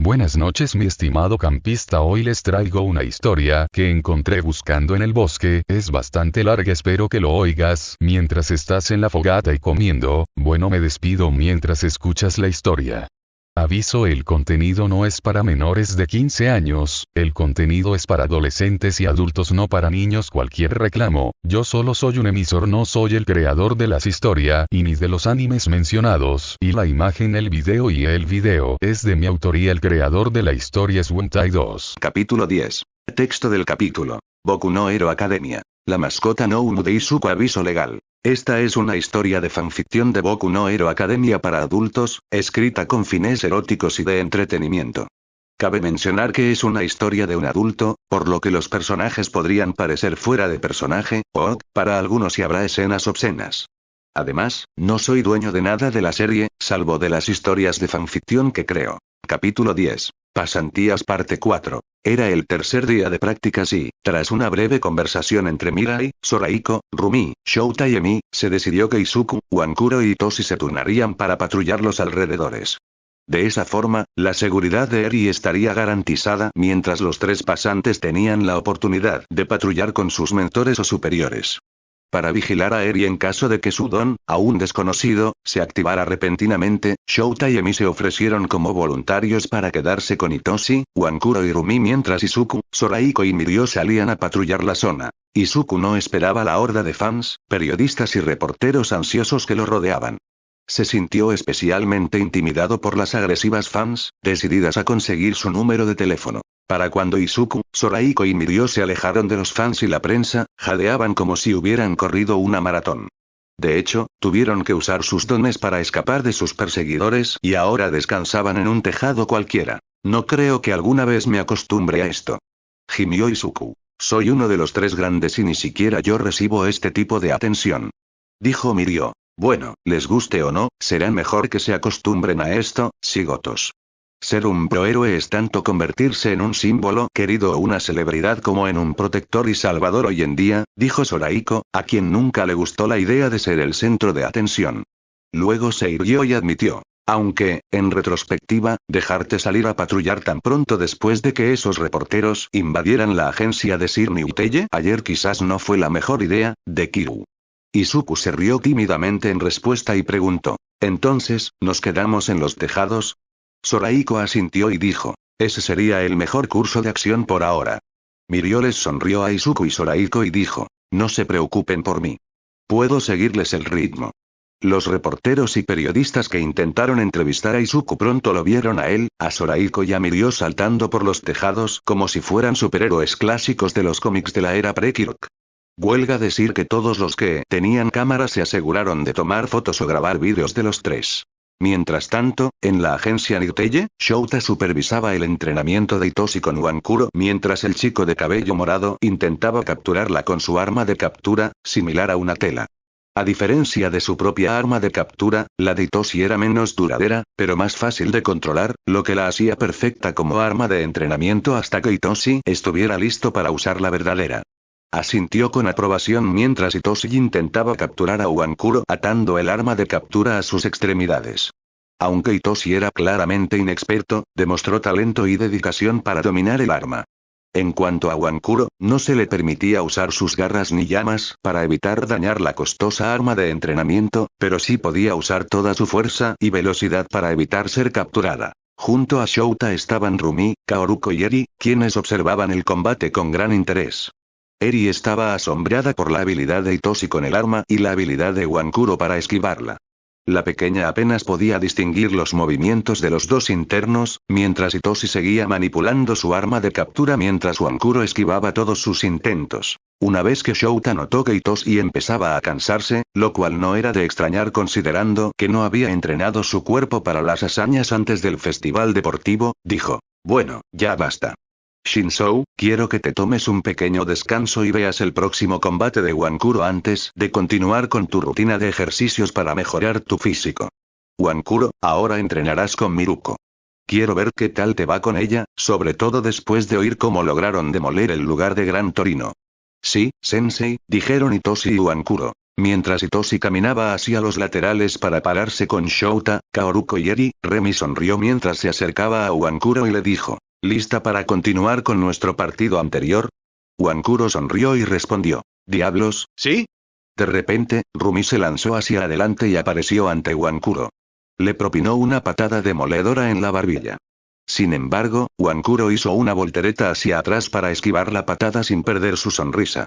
Buenas noches mi estimado campista, hoy les traigo una historia que encontré buscando en el bosque, es bastante larga, espero que lo oigas mientras estás en la fogata y comiendo. Bueno, me despido mientras escuchas la historia. Aviso: el contenido no es para menores de 15 años, el contenido es para adolescentes y adultos, no para niños. Cualquier reclamo: yo solo soy un emisor, no soy el creador de las historias y ni de los animes mencionados, y la imagen, el video es de mi autoría. El creador de la historia es Wentai 2. Capítulo 10. Texto del capítulo. Boku no Hero Academia. La mascota no Umu de Izuku. Aviso legal. Esta es una historia de fanficción de Boku no Hero Academia para adultos, escrita con fines eróticos y de entretenimiento. Cabe mencionar que es una historia de un adulto, por lo que los personajes podrían parecer fuera de personaje, o, para algunos, y habrá escenas obscenas. Además, no soy dueño de nada de la serie, salvo de las historias de fanficción que creo. Capítulo 10. Pasantías parte 4. Era el tercer día de prácticas y, tras una breve conversación entre Mirai, Sorahiko, Rumi, Shouta y Emi, se decidió que Izuku, Wankuro y Toshi se turnarían para patrullar los alrededores. De esa forma, la seguridad de Eri estaría garantizada mientras los tres pasantes tenían la oportunidad de patrullar con sus mentores o superiores. Para vigilar a Eri en caso de que su don, aún desconocido, se activara repentinamente, Shouta y Emi se ofrecieron como voluntarios para quedarse con Itoshi, Wankuro y Rumi mientras Izuku, Sorahiko y Mirio salían a patrullar la zona. Izuku no esperaba la horda de fans, periodistas y reporteros ansiosos que lo rodeaban. Se sintió especialmente intimidado por las agresivas fans, decididas a conseguir su número de teléfono. Para cuando Izuku, Sorahiko y Mirio se alejaron de los fans y la prensa, jadeaban como si hubieran corrido una maratón. De hecho, tuvieron que usar sus dones para escapar de sus perseguidores y ahora descansaban en un tejado cualquiera. No creo que alguna vez me acostumbre a esto. Gimió Izuku. Soy uno de los tres grandes y ni siquiera yo recibo este tipo de atención. Dijo Mirio. Bueno, les guste o no, será mejor que se acostumbren a esto, cigotos. Ser un prohéroe es tanto convertirse en un símbolo querido o una celebridad como en un protector y salvador hoy en día, dijo Sorahiko, a quien nunca le gustó la idea de ser el centro de atención. Luego se irguió y admitió. Aunque, en retrospectiva, dejarte salir a patrullar tan pronto después de que esos reporteros invadieran la agencia de Sir Niuteye ayer quizás no fue la mejor idea, de Kiryu. Izuku se rió tímidamente en respuesta y preguntó. ¿Entonces, nos quedamos en los tejados? Sorahiko asintió y dijo. Ese sería el mejor curso de acción por ahora. Mirio les sonrió a Izuku y Sorahiko y dijo. No se preocupen por mí. Puedo seguirles el ritmo. Los reporteros y periodistas que intentaron entrevistar a Izuku pronto lo vieron a él, a Sorahiko y a Mirio saltando por los tejados como si fueran superhéroes clásicos de los cómics de la era pre-Kirk. Huelga decir que todos los que tenían cámaras se aseguraron de tomar fotos o grabar vídeos de los tres. Mientras tanto, en la agencia Niuteye, Shouta supervisaba el entrenamiento de Itoshi con Wankuro mientras el chico de cabello morado intentaba capturarla con su arma de captura, similar a una tela. A diferencia de su propia arma de captura, la de Itoshi era menos duradera, pero más fácil de controlar, lo que la hacía perfecta como arma de entrenamiento hasta que Itoshi estuviera listo para usar la verdadera. Asintió con aprobación mientras Itoshi intentaba capturar a Wankuro atando el arma de captura a sus extremidades. Aunque Itoshi era claramente inexperto, demostró talento y dedicación para dominar el arma. En cuanto a Wankuro, no se le permitía usar sus garras ni llamas para evitar dañar la costosa arma de entrenamiento, pero sí podía usar toda su fuerza y velocidad para evitar ser capturada. Junto a Shouta estaban Rumi, Kaoruko y Eri, quienes observaban el combate con gran interés. Eri estaba asombrada por la habilidad de Itoshi con el arma y la habilidad de Wankuro para esquivarla. La pequeña apenas podía distinguir los movimientos de los dos internos, mientras Itoshi seguía manipulando su arma de captura mientras Wankuro esquivaba todos sus intentos. Una vez que Shouta notó que Itoshi empezaba a cansarse, lo cual no era de extrañar considerando que no había entrenado su cuerpo para las hazañas antes del festival deportivo, dijo. Bueno, ya basta. Shinzou, quiero que te tomes un pequeño descanso y veas el próximo combate de Wankuro antes de continuar con tu rutina de ejercicios para mejorar tu físico. Wankuro, ahora entrenarás con Miruko. Quiero ver qué tal te va con ella, sobre todo después de oír cómo lograron demoler el lugar de Gran Torino. Sí, sensei, dijeron Itoshi y Wankuro. Mientras Hitoshi caminaba hacia los laterales para pararse con Shouta, Kaoruko y Eri, Remi sonrió mientras se acercaba a Wankuro y le dijo, ¿lista para continuar con nuestro partido anterior? Wankuro sonrió y respondió, ¿diablos? ¿Sí? De repente, Rumi se lanzó hacia adelante y apareció ante Wankuro. Le propinó una patada demoledora en la barbilla. Sin embargo, Wankuro hizo una voltereta hacia atrás para esquivar la patada sin perder su sonrisa.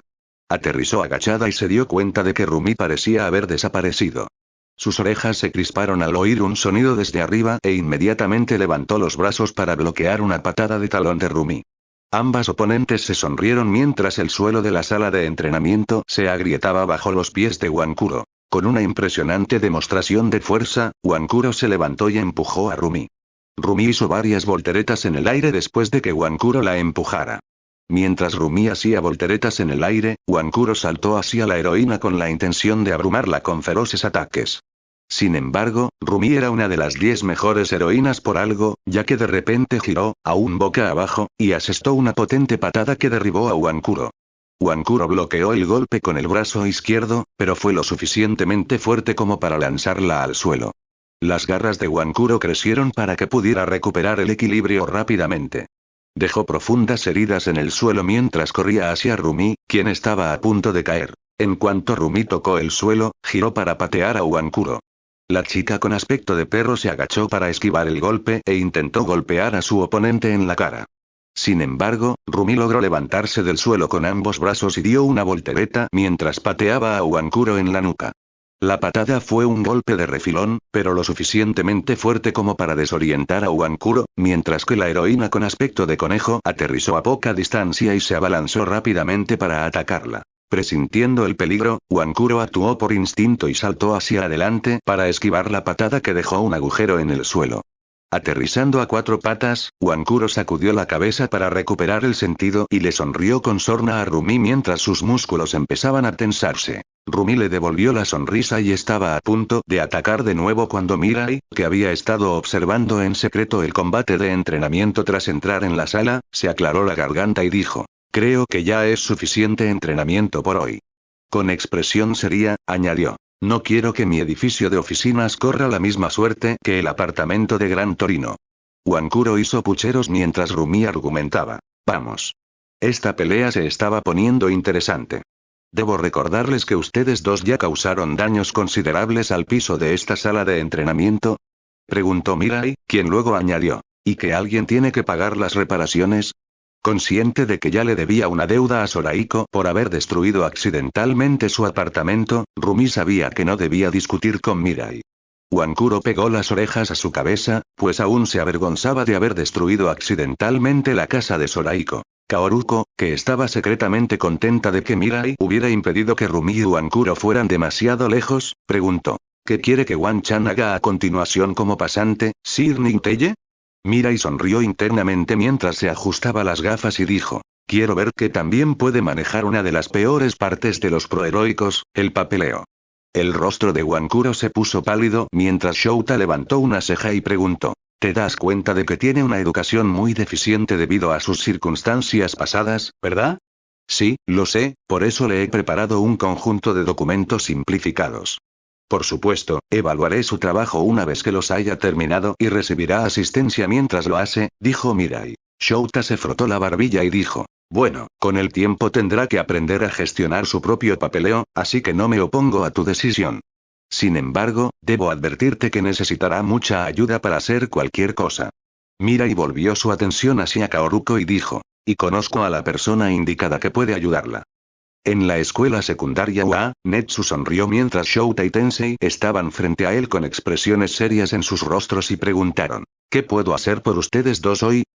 Aterrizó agachada y se dio cuenta de que Rumi parecía haber desaparecido. Sus orejas se crisparon al oír un sonido desde arriba e inmediatamente levantó los brazos para bloquear una patada de talón de Rumi. Ambas oponentes se sonrieron mientras el suelo de la sala de entrenamiento se agrietaba bajo los pies de Wankuro. Con una impresionante demostración de fuerza, Wankuro se levantó y empujó a Rumi. Rumi hizo varias volteretas en el aire después de que Wankuro la empujara. Mientras Rumi hacía volteretas en el aire, Wankuro saltó hacia la heroína con la intención de abrumarla con feroces ataques. Sin embargo, Rumi era una de las 10 mejores heroínas por algo, ya que de repente giró, aún boca abajo, y asestó una potente patada que derribó a Wankuro. Wankuro bloqueó el golpe con el brazo izquierdo, pero fue lo suficientemente fuerte como para lanzarla al suelo. Las garras de Wankuro crecieron para que pudiera recuperar el equilibrio rápidamente. Dejó profundas heridas en el suelo mientras corría hacia Rumi, quien estaba a punto de caer. En cuanto Rumi tocó el suelo, giró para patear a Wankuro. La chica con aspecto de perro se agachó para esquivar el golpe e intentó golpear a su oponente en la cara. Sin embargo, Rumi logró levantarse del suelo con ambos brazos y dio una voltereta mientras pateaba a Wankuro en la nuca. La patada fue un golpe de refilón, pero lo suficientemente fuerte como para desorientar a Wankuro, mientras que la heroína con aspecto de conejo aterrizó a poca distancia y se abalanzó rápidamente para atacarla. Presintiendo el peligro, Wankuro actuó por instinto y saltó hacia adelante para esquivar la patada que dejó un agujero en el suelo. Aterrizando a 4 patas, Wankuro sacudió la cabeza para recuperar el sentido y le sonrió con sorna a Rumi mientras sus músculos empezaban a tensarse. Rumi le devolvió la sonrisa y estaba a punto de atacar de nuevo cuando Mirai, que había estado observando en secreto el combate de entrenamiento tras entrar en la sala, se aclaró la garganta y dijo, creo que ya es suficiente entrenamiento por hoy. Con expresión seria, añadió. No quiero que mi edificio de oficinas corra la misma suerte que el apartamento de Gran Torino. Wankuro hizo pucheros mientras Rumi argumentaba. Vamos. Esta pelea se estaba poniendo interesante. ¿Debo recordarles que ustedes dos ya causaron daños considerables al piso de esta sala de entrenamiento? Preguntó Mirai, quien luego añadió. ¿Y que alguien tiene que pagar las reparaciones? Consciente de que ya le debía una deuda a Sorahiko por haber destruido accidentalmente su apartamento, Rumi sabía que no debía discutir con Mirai. Wankuro pegó las orejas a su cabeza, pues aún se avergonzaba de haber destruido accidentalmente la casa de Sorahiko. Kaoruko, que estaba secretamente contenta de que Mirai hubiera impedido que Rumi y Wankuro fueran demasiado lejos, preguntó. ¿Qué quiere que Wan-chan haga a continuación como pasante, Sir Ninteye? Mirai sonrió internamente mientras se ajustaba las gafas y dijo, quiero ver que también puede manejar una de las peores partes de los proheroicos, el papeleo. El rostro de Wankuro se puso pálido mientras Shouta levantó una ceja y preguntó, ¿te das cuenta de que tiene una educación muy deficiente debido a sus circunstancias pasadas, verdad? Sí, lo sé, por eso le he preparado un conjunto de documentos simplificados. Por supuesto, evaluaré su trabajo una vez que los haya terminado y recibirá asistencia mientras lo hace, dijo Mirai. Shouta se frotó la barbilla y dijo, bueno, con el tiempo tendrá que aprender a gestionar su propio papeleo, así que no me opongo a tu decisión. Sin embargo, debo advertirte que necesitará mucha ayuda para hacer cualquier cosa. Mirai volvió su atención hacia Kaoruko y dijo, y conozco a la persona indicada que puede ayudarla. En la escuela secundaria UA, Netsu sonrió mientras Shouta y Tensei estaban frente a él con expresiones serias en sus rostros y preguntaron, ¿qué puedo hacer por ustedes dos hoy?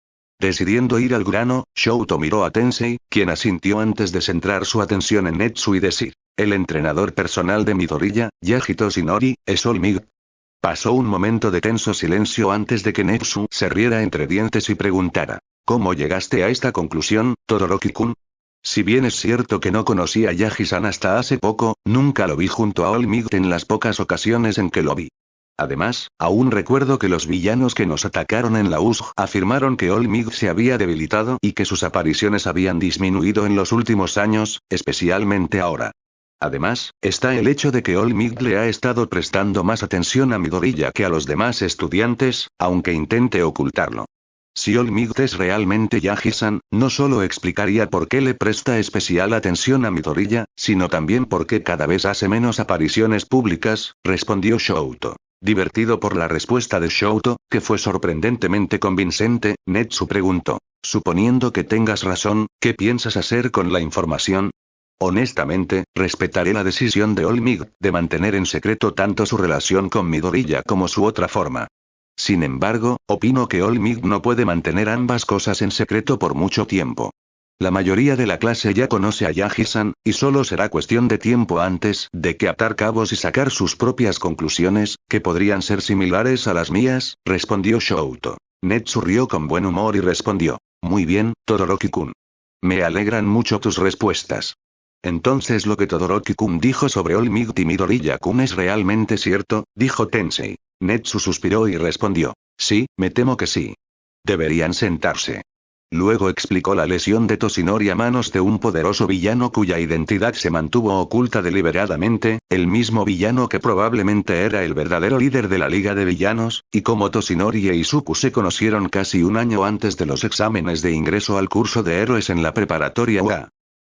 Decidiendo ir al grano, Shouta miró a Tensei, quien asintió antes de centrar su atención en Netsu y decir, el entrenador personal de Midoriya, Yagito Shinori, es All Might. Pasó un momento de tenso silencio antes de que Netsu se riera entre dientes y preguntara, ¿cómo llegaste a esta conclusión, Todoroki-kun? Si bien es cierto que no conocí a Yagi-san hasta hace poco, nunca lo vi junto a All Might en las pocas ocasiones en que lo vi. Además, aún recuerdo que los villanos que nos atacaron en la USG afirmaron que All Might se había debilitado y que sus apariciones habían disminuido en los últimos años, especialmente ahora. Además, está el hecho de que Olmig le ha estado prestando más atención a Midoriya que a los demás estudiantes, aunque intente ocultarlo. Si Olmig es realmente Yaji-san, no solo explicaría por qué le presta especial atención a Midoriya, sino también por qué cada vez hace menos apariciones públicas, respondió Shouto. Divertido por la respuesta de Shouto, que fue sorprendentemente convincente, Netsu preguntó. Suponiendo que tengas razón, ¿qué piensas hacer con la información? Honestamente, respetaré la decisión de Olmig, de mantener en secreto tanto su relación con Midoriya como su otra forma. Sin embargo, opino que Olmig no puede mantener ambas cosas en secreto por mucho tiempo. La mayoría de la clase ya conoce a Yaji-san, y solo será cuestión de tiempo antes de que atar cabos y sacar sus propias conclusiones, que podrían ser similares a las mías, respondió Shouto. Netsu rió con buen humor y respondió. Muy bien, Todoroki-kun. Me alegran mucho tus respuestas. Entonces lo que Todoroki-kun dijo sobre Olmig y Midoriya-kun es realmente cierto, dijo Tensei. Netsu suspiró y respondió. Sí, me temo que sí. Deberían sentarse. Luego explicó la lesión de Toshinori a manos de un poderoso villano cuya identidad se mantuvo oculta deliberadamente, el mismo villano que probablemente era el verdadero líder de la Liga de Villanos, y cómo Toshinori e Izuku se conocieron casi un año antes de los exámenes de ingreso al curso de héroes en la preparatoria UA.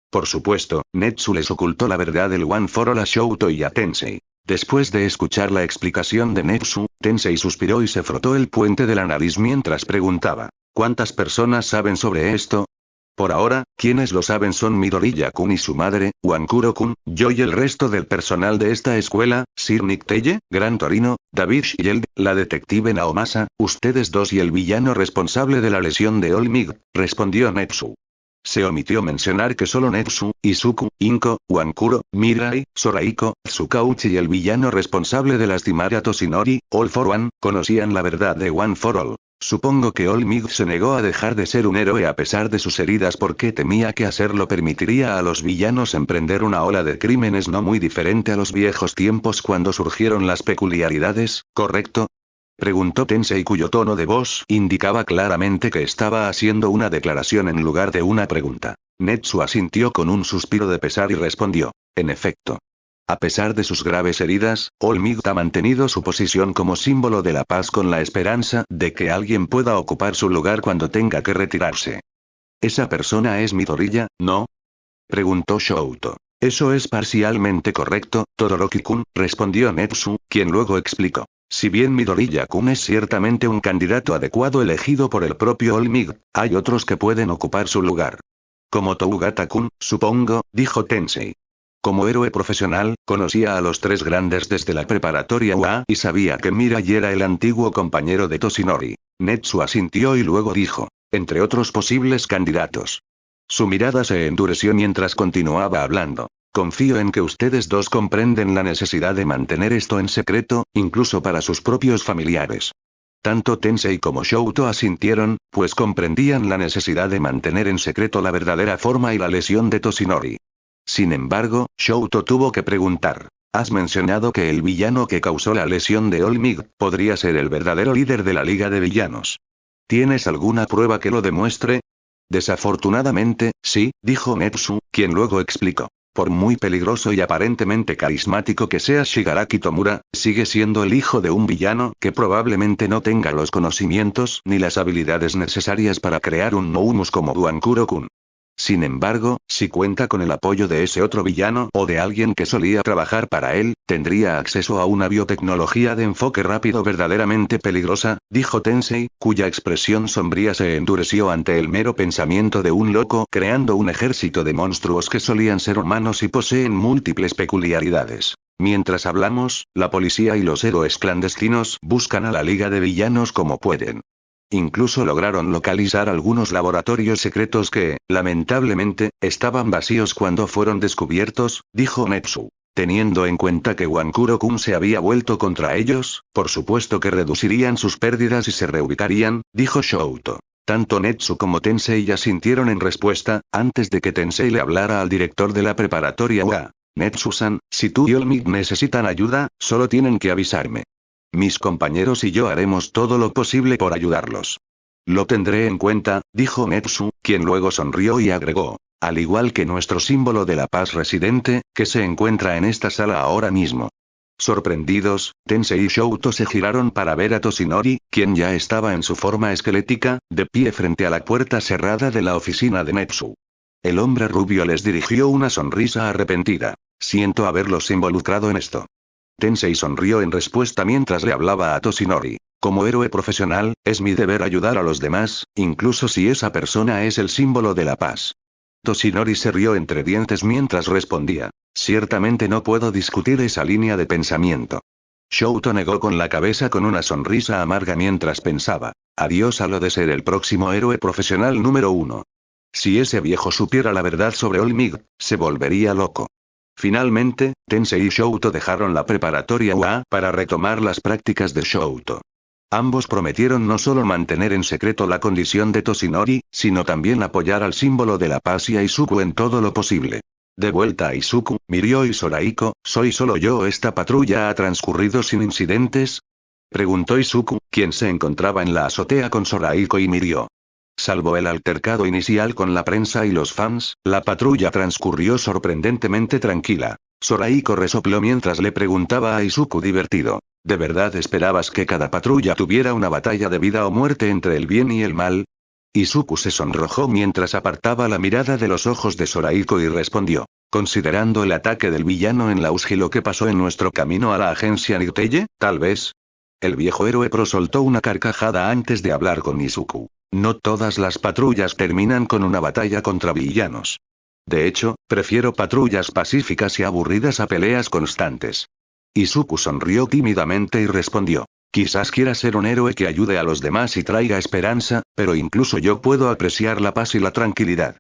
Por supuesto, Netsu les ocultó la verdad del One for All a Shouto y a Tensei. Después de escuchar la explicación de Netsu, Tensei suspiró y se frotó el puente de la nariz mientras preguntaba. ¿Cuántas personas saben sobre esto? Por ahora, quienes lo saben son Midoriya-kun y su madre, Wankuro-kun, yo y el resto del personal de esta escuela, Sir Nick Teye, Gran Torino, David Shield, la detective Naomasa, ustedes dos y el villano responsable de la lesión de Olmig, respondió Netsu. Se omitió mencionar que solo Netsu, Izuku, Inko, Wankuro, Mirai, Soraiko, Tsukauchi y el villano responsable de lastimar a Toshinori, All for One, conocían la verdad de One for All. Supongo que Olmig se negó a dejar de ser un héroe a pesar de sus heridas porque temía que hacerlo permitiría a los villanos emprender una ola de crímenes no muy diferente a los viejos tiempos cuando surgieron las peculiaridades, ¿correcto? Preguntó Tensei cuyo tono de voz indicaba claramente que estaba haciendo una declaración en lugar de una pregunta. Netsu asintió con un suspiro de pesar y respondió. En efecto. A pesar de sus graves heridas, Olmig ha mantenido su posición como símbolo de la paz con la esperanza de que alguien pueda ocupar su lugar cuando tenga que retirarse. ¿Esa persona es Midoriya, no? Preguntó Shouto. Eso es parcialmente correcto, Todoroki-kun, respondió Netsu, quien luego explicó. Si bien Midoriya-kun es ciertamente un candidato adecuado elegido por el propio Olmig, hay otros que pueden ocupar su lugar. Como Tougata-kun, supongo, dijo Tensei. Como héroe profesional, conocía a los tres grandes desde la preparatoria UA y sabía que Mirai era el antiguo compañero de Toshinori. Netsu asintió y luego dijo, entre otros posibles candidatos. Su mirada se endureció mientras continuaba hablando. Confío en que ustedes dos comprenden la necesidad de mantener esto en secreto, incluso para sus propios familiares. Tanto Tensei como Shouto asintieron, pues comprendían la necesidad de mantener en secreto la verdadera forma y la lesión de Toshinori. Sin embargo, Shouto tuvo que preguntar. Has mencionado que el villano que causó la lesión de Olmig podría ser el verdadero líder de la Liga de Villanos. ¿Tienes alguna prueba que lo demuestre? Desafortunadamente, sí, dijo Netsu, quien luego explicó. Por muy peligroso y aparentemente carismático que sea Shigaraki Tomura, sigue siendo el hijo de un villano que probablemente no tenga los conocimientos ni las habilidades necesarias para crear un Noumus como Wankuro-kun. Sin embargo, si cuenta con el apoyo de ese otro villano o de alguien que solía trabajar para él, tendría acceso a una biotecnología de enfoque rápido verdaderamente peligrosa, dijo Tensei, cuya expresión sombría se endureció ante el mero pensamiento de un loco creando un ejército de monstruos que solían ser humanos y poseen múltiples peculiaridades. Mientras hablamos, la policía y los héroes clandestinos buscan a la Liga de Villanos como pueden. Incluso lograron localizar algunos laboratorios secretos que, lamentablemente, estaban vacíos cuando fueron descubiertos, dijo Netsu. Teniendo en cuenta que Wankuro-kun se había vuelto contra ellos, por supuesto que reducirían sus pérdidas y se reubicarían, dijo Shouto. Tanto Netsu como Tensei asintieron en respuesta, antes de que Tensei le hablara al director de la preparatoria UA. Netsu-san, si tú y Olmig necesitan ayuda, solo tienen que avisarme. Mis compañeros y yo haremos todo lo posible por ayudarlos. Lo tendré en cuenta, dijo Netsu, quien luego sonrió y agregó. Al igual que nuestro símbolo de la paz residente, que se encuentra en esta sala ahora mismo. Sorprendidos, Tensei y Shouto se giraron para ver a Toshinori, quien ya estaba en su forma esquelética, de pie frente a la puerta cerrada de la oficina de Netsu. El hombre rubio les dirigió una sonrisa arrepentida. Siento haberlos involucrado en esto. Tensei sonrió en respuesta mientras le hablaba a Toshinori. Como héroe profesional, es mi deber ayudar a los demás, incluso si esa persona es el símbolo de la paz. Toshinori se rió entre dientes mientras respondía. Ciertamente no puedo discutir esa línea de pensamiento. Shouto negó con la cabeza con una sonrisa amarga mientras pensaba. Adiós a lo de ser el próximo héroe profesional número 1. Si ese viejo supiera la verdad sobre All Might, se volvería loco. Finalmente, Tensei y Shouto dejaron la preparatoria UA para retomar las prácticas de Shouto. Ambos prometieron no solo mantener en secreto la condición de Toshinori, sino también apoyar al símbolo de la paz y a Izuku en todo lo posible. De vuelta a Izuku, Mirio y Soraiko, ¿soy solo yo o esta patrulla ha transcurrido sin incidentes? Preguntó Izuku, quien se encontraba en la azotea con Soraiko y Mirio. Salvo el altercado inicial con la prensa y los fans, la patrulla transcurrió sorprendentemente tranquila. Soraiko resopló mientras le preguntaba a Izuku divertido. ¿De verdad esperabas que cada patrulla tuviera una batalla de vida o muerte entre el bien y el mal? Izuku se sonrojó mientras apartaba la mirada de los ojos de Soraiko y respondió. Considerando el ataque del villano en Laus y lo que pasó en nuestro camino a la agencia Niteye, tal vez. El viejo héroe soltó una carcajada antes de hablar con Izuku. No todas las patrullas terminan con una batalla contra villanos. De hecho, prefiero patrullas pacíficas y aburridas a peleas constantes. Izuku sonrió tímidamente y respondió. Quizás quiera ser un héroe que ayude a los demás y traiga esperanza, pero incluso yo puedo apreciar la paz y la tranquilidad.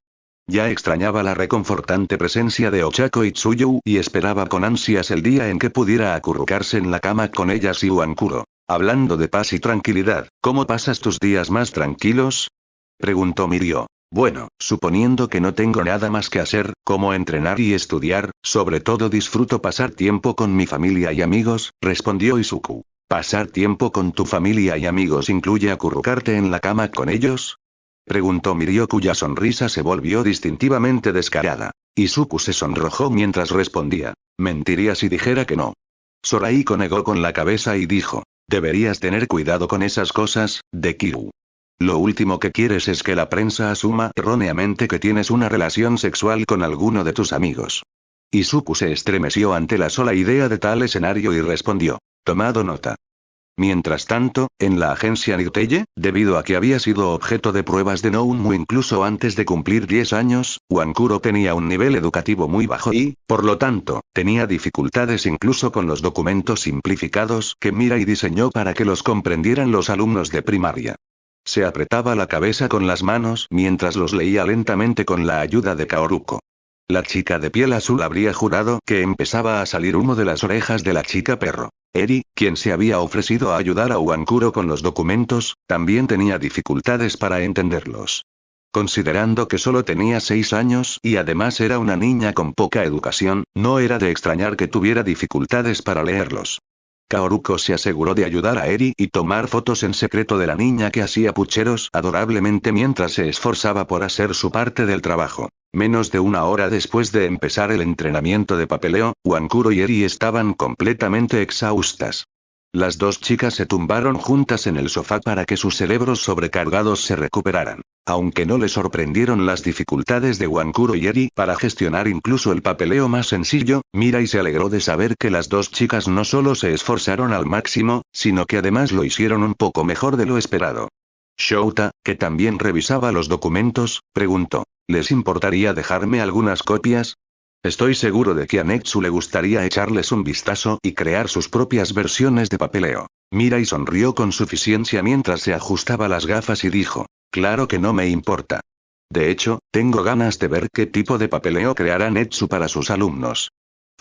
Ya extrañaba la reconfortante presencia de Ochako y Tsuyu y esperaba con ansias el día en que pudiera acurrucarse en la cama con ellas y Uankuro. Hablando de paz y tranquilidad, ¿cómo pasas tus días más tranquilos? Preguntó Mirio. Bueno, suponiendo que no tengo nada más que hacer, como entrenar y estudiar, sobre todo disfruto pasar tiempo con mi familia y amigos, respondió Izuku. ¿Pasar tiempo con tu familia y amigos incluye acurrucarte en la cama con ellos? Preguntó Mirio, cuya sonrisa se volvió distintivamente descarada. Izuku se sonrojó mientras respondía. Mentiría si dijera que no. Soraiko negó con la cabeza y dijo. Deberías tener cuidado con esas cosas, Dekiru. Lo último que quieres es que la prensa asuma erróneamente que tienes una relación sexual con alguno de tus amigos. Izuku se estremeció ante la sola idea de tal escenario y respondió. Tomado nota. Mientras tanto, en la agencia Niteye, debido a que había sido objeto de pruebas de Nounmu incluso antes de cumplir 10 años, Uankuro tenía un nivel educativo muy bajo y, por lo tanto, tenía dificultades incluso con los documentos simplificados que Mirai diseñó para que los comprendieran los alumnos de primaria. Se apretaba la cabeza con las manos mientras los leía lentamente con la ayuda de Kaoruko. La chica de piel azul habría jurado que empezaba a salir humo de las orejas de la chica perro. Eri, quien se había ofrecido a ayudar a Uankuro con los documentos, también tenía dificultades para entenderlos. Considerando que solo tenía 6 años y además era una niña con poca educación, no era de extrañar que tuviera dificultades para leerlos. Kaoruko se aseguró de ayudar a Eri y tomar fotos en secreto de la niña que hacía pucheros adorablemente mientras se esforzaba por hacer su parte del trabajo. Menos de una hora después de empezar el entrenamiento de papeleo, Uankuro y Eri estaban completamente exhaustas. Las dos chicas se tumbaron juntas en el sofá para que sus cerebros sobrecargados se recuperaran. Aunque no le sorprendieron las dificultades de Uankuro y Eri para gestionar incluso el papeleo más sencillo, Mirai se alegró de saber que las dos chicas no solo se esforzaron al máximo, sino que además lo hicieron un poco mejor de lo esperado. Shouta, que también revisaba los documentos, preguntó. ¿Les importaría dejarme algunas copias? Estoy seguro de que a Netsu le gustaría echarles un vistazo y crear sus propias versiones de papeleo. Mirai sonrió con suficiencia mientras se ajustaba las gafas y dijo. Claro que no me importa. De hecho, tengo ganas de ver qué tipo de papeleo creará Netsu para sus alumnos.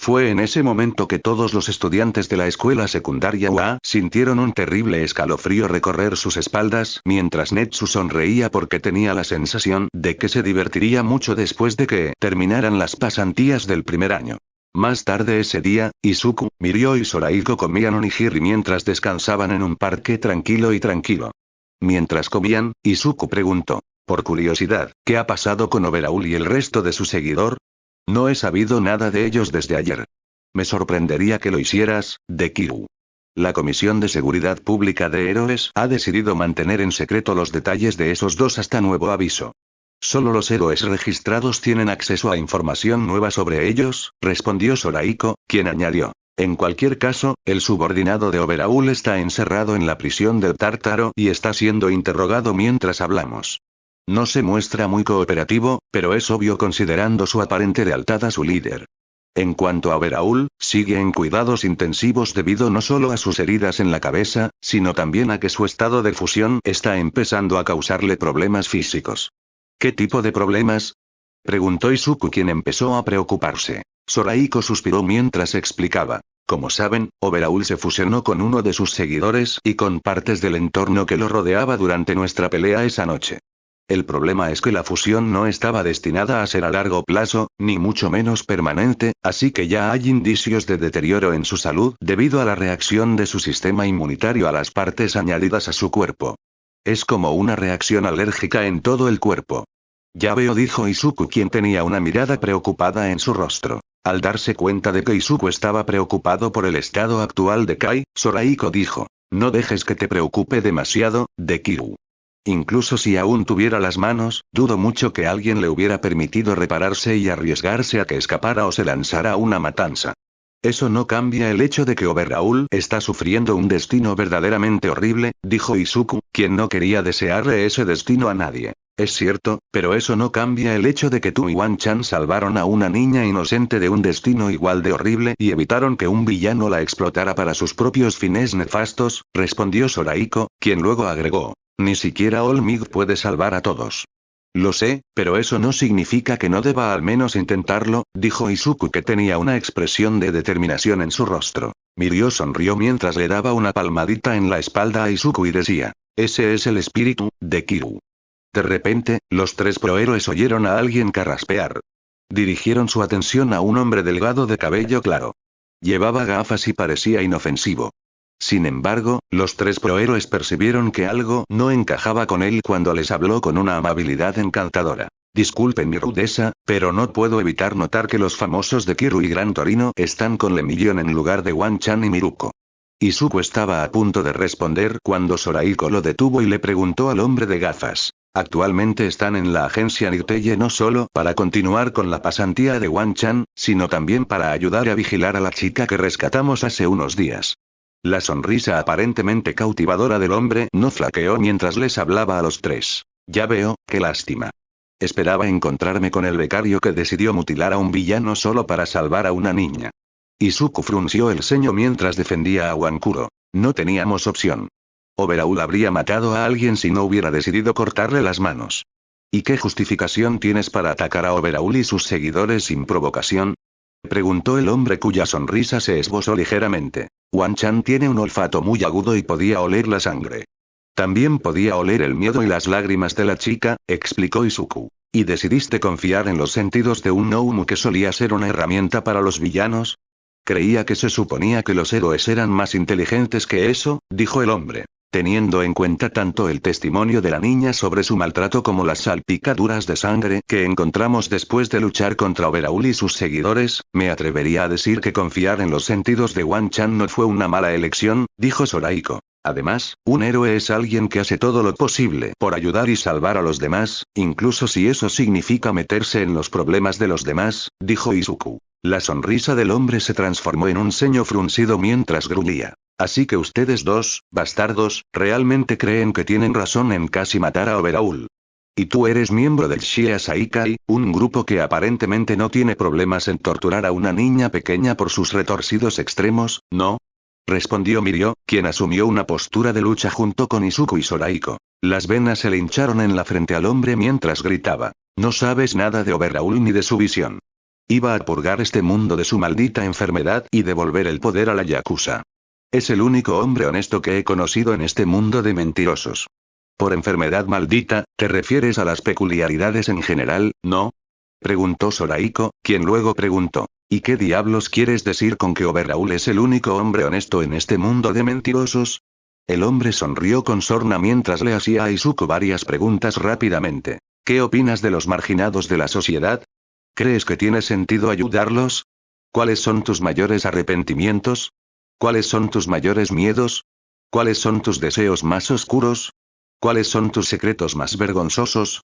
Fue en ese momento que todos los estudiantes de la escuela secundaria UA sintieron un terrible escalofrío recorrer sus espaldas mientras Netsu sonreía porque tenía la sensación de que se divertiría mucho después de que terminaran las pasantías del primer año. Más tarde ese día, Izuku, Mirio y Soraiko comían onigiri mientras descansaban en un parque tranquilo. Mientras comían, Izuku preguntó. Por curiosidad, ¿qué ha pasado con Overhaul y el resto de su seguidor? No he sabido nada de ellos desde ayer. Me sorprendería que lo hicieras, Dekiru. La Comisión de Seguridad Pública de Héroes ha decidido mantener en secreto los detalles de esos dos hasta nuevo aviso. Solo los héroes registrados tienen acceso a información nueva sobre ellos, respondió Soraiko, quien añadió. En cualquier caso, el subordinado de Overhaul está encerrado en la prisión del Tártaro y está siendo interrogado mientras hablamos. No se muestra muy cooperativo, pero es obvio considerando su aparente lealtad a su líder. En cuanto a Overhaul, sigue en cuidados intensivos debido no solo a sus heridas en la cabeza, sino también a que su estado de fusión está empezando a causarle problemas físicos. ¿Qué tipo de problemas? Preguntó Izuku, quien empezó a preocuparse. Soraiko suspiró mientras explicaba. Como saben, Overhaul se fusionó con uno de sus seguidores y con partes del entorno que lo rodeaba durante nuestra pelea esa noche. El problema es que la fusión no estaba destinada a ser a largo plazo, ni mucho menos permanente, así que ya hay indicios de deterioro en su salud debido a la reacción de su sistema inmunitario a las partes añadidas a su cuerpo. Es como una reacción alérgica en todo el cuerpo. Ya veo, dijo Izuku, quien tenía una mirada preocupada en su rostro. Al darse cuenta de que Izuku estaba preocupado por el estado actual de Kai, Soraiko dijo, no dejes que te preocupe demasiado, Dekiru. Incluso si aún tuviera las manos, dudo mucho que alguien le hubiera permitido repararse y arriesgarse a que escapara o se lanzara a una matanza. Eso no cambia el hecho de que Overhaul está sufriendo un destino verdaderamente horrible, dijo Izuku, quien no quería desearle ese destino a nadie. Es cierto, pero eso no cambia el hecho de que tú y Wan-chan salvaron a una niña inocente de un destino igual de horrible y evitaron que un villano la explotara para sus propios fines nefastos, respondió Soraiko, quien luego agregó. Ni siquiera All Might puede salvar a todos. Lo sé, pero eso no significa que no deba al menos intentarlo, dijo Izuku, que tenía una expresión de determinación en su rostro. Mirio sonrió mientras le daba una palmadita en la espalda a Izuku y decía, ese es el espíritu, Dekiru. De repente, los tres prohéroes oyeron a alguien carraspear. Dirigieron su atención a un hombre delgado de cabello claro. Llevaba gafas y parecía inofensivo. Sin embargo, los tres prohéroes percibieron que algo no encajaba con él cuando les habló con una amabilidad encantadora. Disculpen mi rudeza, pero no puedo evitar notar que los famosos de Kiru y Gran Torino están con Lemillion en lugar de Wan-chan y Miruko. Izuku estaba a punto de responder cuando Soraiko lo detuvo y le preguntó al hombre de gafas. Actualmente están en la agencia Nirteye no solo para continuar con la pasantía de Wan-chan, sino también para ayudar a vigilar a la chica que rescatamos hace unos días. La sonrisa aparentemente cautivadora del hombre no flaqueó mientras les hablaba a los tres. Ya veo, qué lástima. Esperaba encontrarme con el becario que decidió mutilar a un villano solo para salvar a una niña. Izuku frunció el ceño mientras defendía a Wankuro. No teníamos opción. Overhaul habría matado a alguien si no hubiera decidido cortarle las manos. ¿Y qué justificación tienes para atacar a Overhaul y sus seguidores sin provocación? Preguntó el hombre cuya sonrisa se esbozó ligeramente. Wan-chan tiene un olfato muy agudo y podía oler la sangre. También podía oler el miedo y las lágrimas de la chica, explicó Izuku. ¿Y decidiste confiar en los sentidos de un Noumu que solía ser una herramienta para los villanos? Creía que se suponía que los héroes eran más inteligentes que eso, dijo el hombre. Teniendo en cuenta tanto el testimonio de la niña sobre su maltrato como las salpicaduras de sangre que encontramos después de luchar contra Overhaul y sus seguidores, me atrevería a decir que confiar en los sentidos de Wan-chan no fue una mala elección, dijo Soraiko. Además, un héroe es alguien que hace todo lo posible por ayudar y salvar a los demás, incluso si eso significa meterse en los problemas de los demás, dijo Izuku. La sonrisa del hombre se transformó en un ceño fruncido mientras gruñía. Así que ustedes dos, bastardos, realmente creen que tienen razón en casi matar a Overhaul. Y tú eres miembro del Shia Saikai, un grupo que aparentemente no tiene problemas en torturar a una niña pequeña por sus retorcidos extremos, ¿no? Respondió Mirio, quien asumió una postura de lucha junto con Izuku y Soraiko. Las venas se le hincharon en la frente al hombre mientras gritaba. No sabes nada de Overhaul ni de su visión. Iba a purgar este mundo de su maldita enfermedad y devolver el poder a la Yakuza. Es el único hombre honesto que he conocido en este mundo de mentirosos. Por enfermedad maldita, ¿te refieres a las peculiaridades en general, no? Preguntó Soraiko, quien luego preguntó. ¿Y qué diablos quieres decir con que Overhaul es el único hombre honesto en este mundo de mentirosos? El hombre sonrió con sorna mientras le hacía a Izuku varias preguntas rápidamente. ¿Qué opinas de los marginados de la sociedad? ¿Crees que tiene sentido ayudarlos? ¿Cuáles son tus mayores arrepentimientos? ¿Cuáles son tus mayores miedos? ¿Cuáles son tus deseos más oscuros? ¿Cuáles son tus secretos más vergonzosos?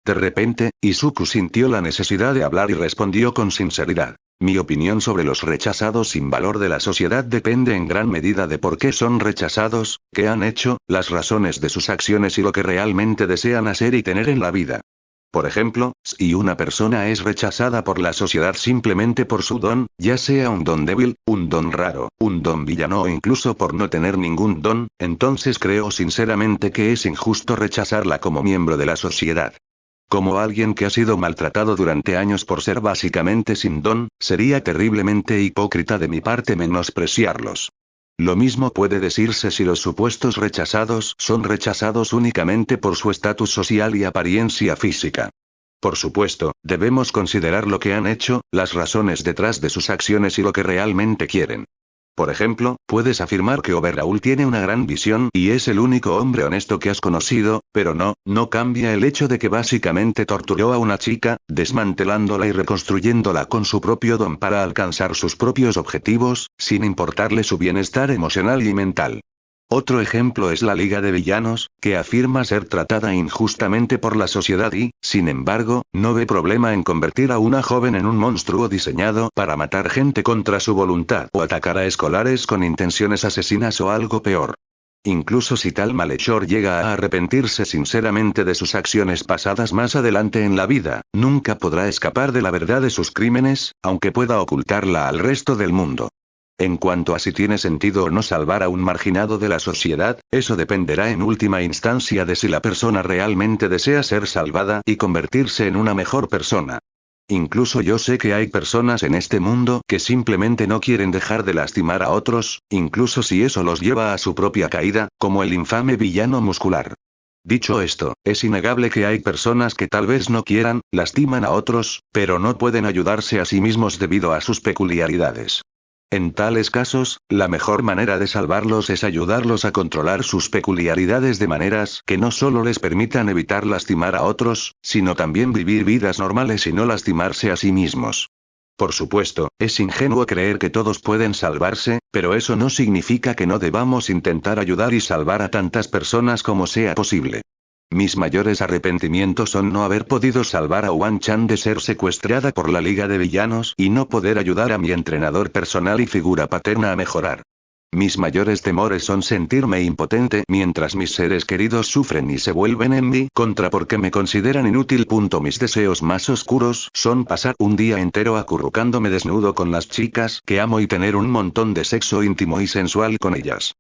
De repente, Izuku sintió la necesidad de hablar y respondió con sinceridad. Mi opinión sobre los rechazados sin valor de la sociedad depende en gran medida de por qué son rechazados, qué han hecho, las razones de sus acciones y lo que realmente desean hacer y tener en la vida. Por ejemplo, si una persona es rechazada por la sociedad simplemente por su don, ya sea un don débil, un don raro, un don villano o incluso por no tener ningún don, entonces creo sinceramente que es injusto rechazarla como miembro de la sociedad. Como alguien que ha sido maltratado durante años por ser básicamente sin don, sería terriblemente hipócrita de mi parte menospreciarlos. Lo mismo puede decirse si los supuestos rechazados son rechazados únicamente por su estatus social y apariencia física. Por supuesto, debemos considerar lo que han hecho, las razones detrás de sus acciones y lo que realmente quieren. Por ejemplo, puedes afirmar que Overhaul tiene una gran visión y es el único hombre honesto que has conocido, pero no cambia el hecho de que básicamente torturó a una chica, desmantelándola y reconstruyéndola con su propio don para alcanzar sus propios objetivos, sin importarle su bienestar emocional y mental. Otro ejemplo es la Liga de Villanos, que afirma ser tratada injustamente por la sociedad y, sin embargo, no ve problema en convertir a una joven en un monstruo diseñado para matar gente contra su voluntad o atacar a escolares con intenciones asesinas o algo peor. Incluso si tal malhechor llega a arrepentirse sinceramente de sus acciones pasadas más adelante en la vida, nunca podrá escapar de la verdad de sus crímenes, aunque pueda ocultarla al resto del mundo. En cuanto a si tiene sentido o no salvar a un marginado de la sociedad, eso dependerá en última instancia de si la persona realmente desea ser salvada y convertirse en una mejor persona. Incluso yo sé que hay personas en este mundo que simplemente no quieren dejar de lastimar a otros, incluso si eso los lleva a su propia caída, como el infame villano muscular. Dicho esto, es innegable que hay personas que tal vez no quieran, lastiman a otros, pero no pueden ayudarse a sí mismos debido a sus peculiaridades. En tales casos, la mejor manera de salvarlos es ayudarlos a controlar sus peculiaridades de maneras que no solo les permitan evitar lastimar a otros, sino también vivir vidas normales y no lastimarse a sí mismos. Por supuesto, es ingenuo creer que todos pueden salvarse, pero eso no significa que no debamos intentar ayudar y salvar a tantas personas como sea posible. Mis mayores arrepentimientos son no haber podido salvar a Wan Chan de ser secuestrada por la Liga de Villanos y no poder ayudar a mi entrenador personal y figura paterna a mejorar. Mis mayores temores son sentirme impotente mientras mis seres queridos sufren y se vuelven en mi contra porque me consideran inútil. Mis deseos más oscuros son pasar un día entero acurrucándome desnudo con las chicas que amo y tener un montón de sexo íntimo y sensual con ellas.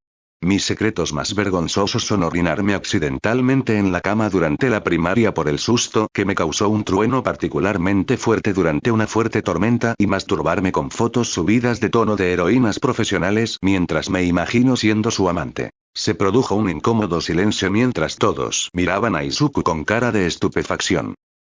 Mis secretos más vergonzosos son orinarme accidentalmente en la cama durante la primaria por el susto que me causó un trueno particularmente fuerte durante una fuerte tormenta y masturbarme con fotos subidas de tono de heroínas profesionales mientras me imagino siendo su amante. Se produjo un incómodo silencio mientras todos miraban a Izuku con cara de estupefacción.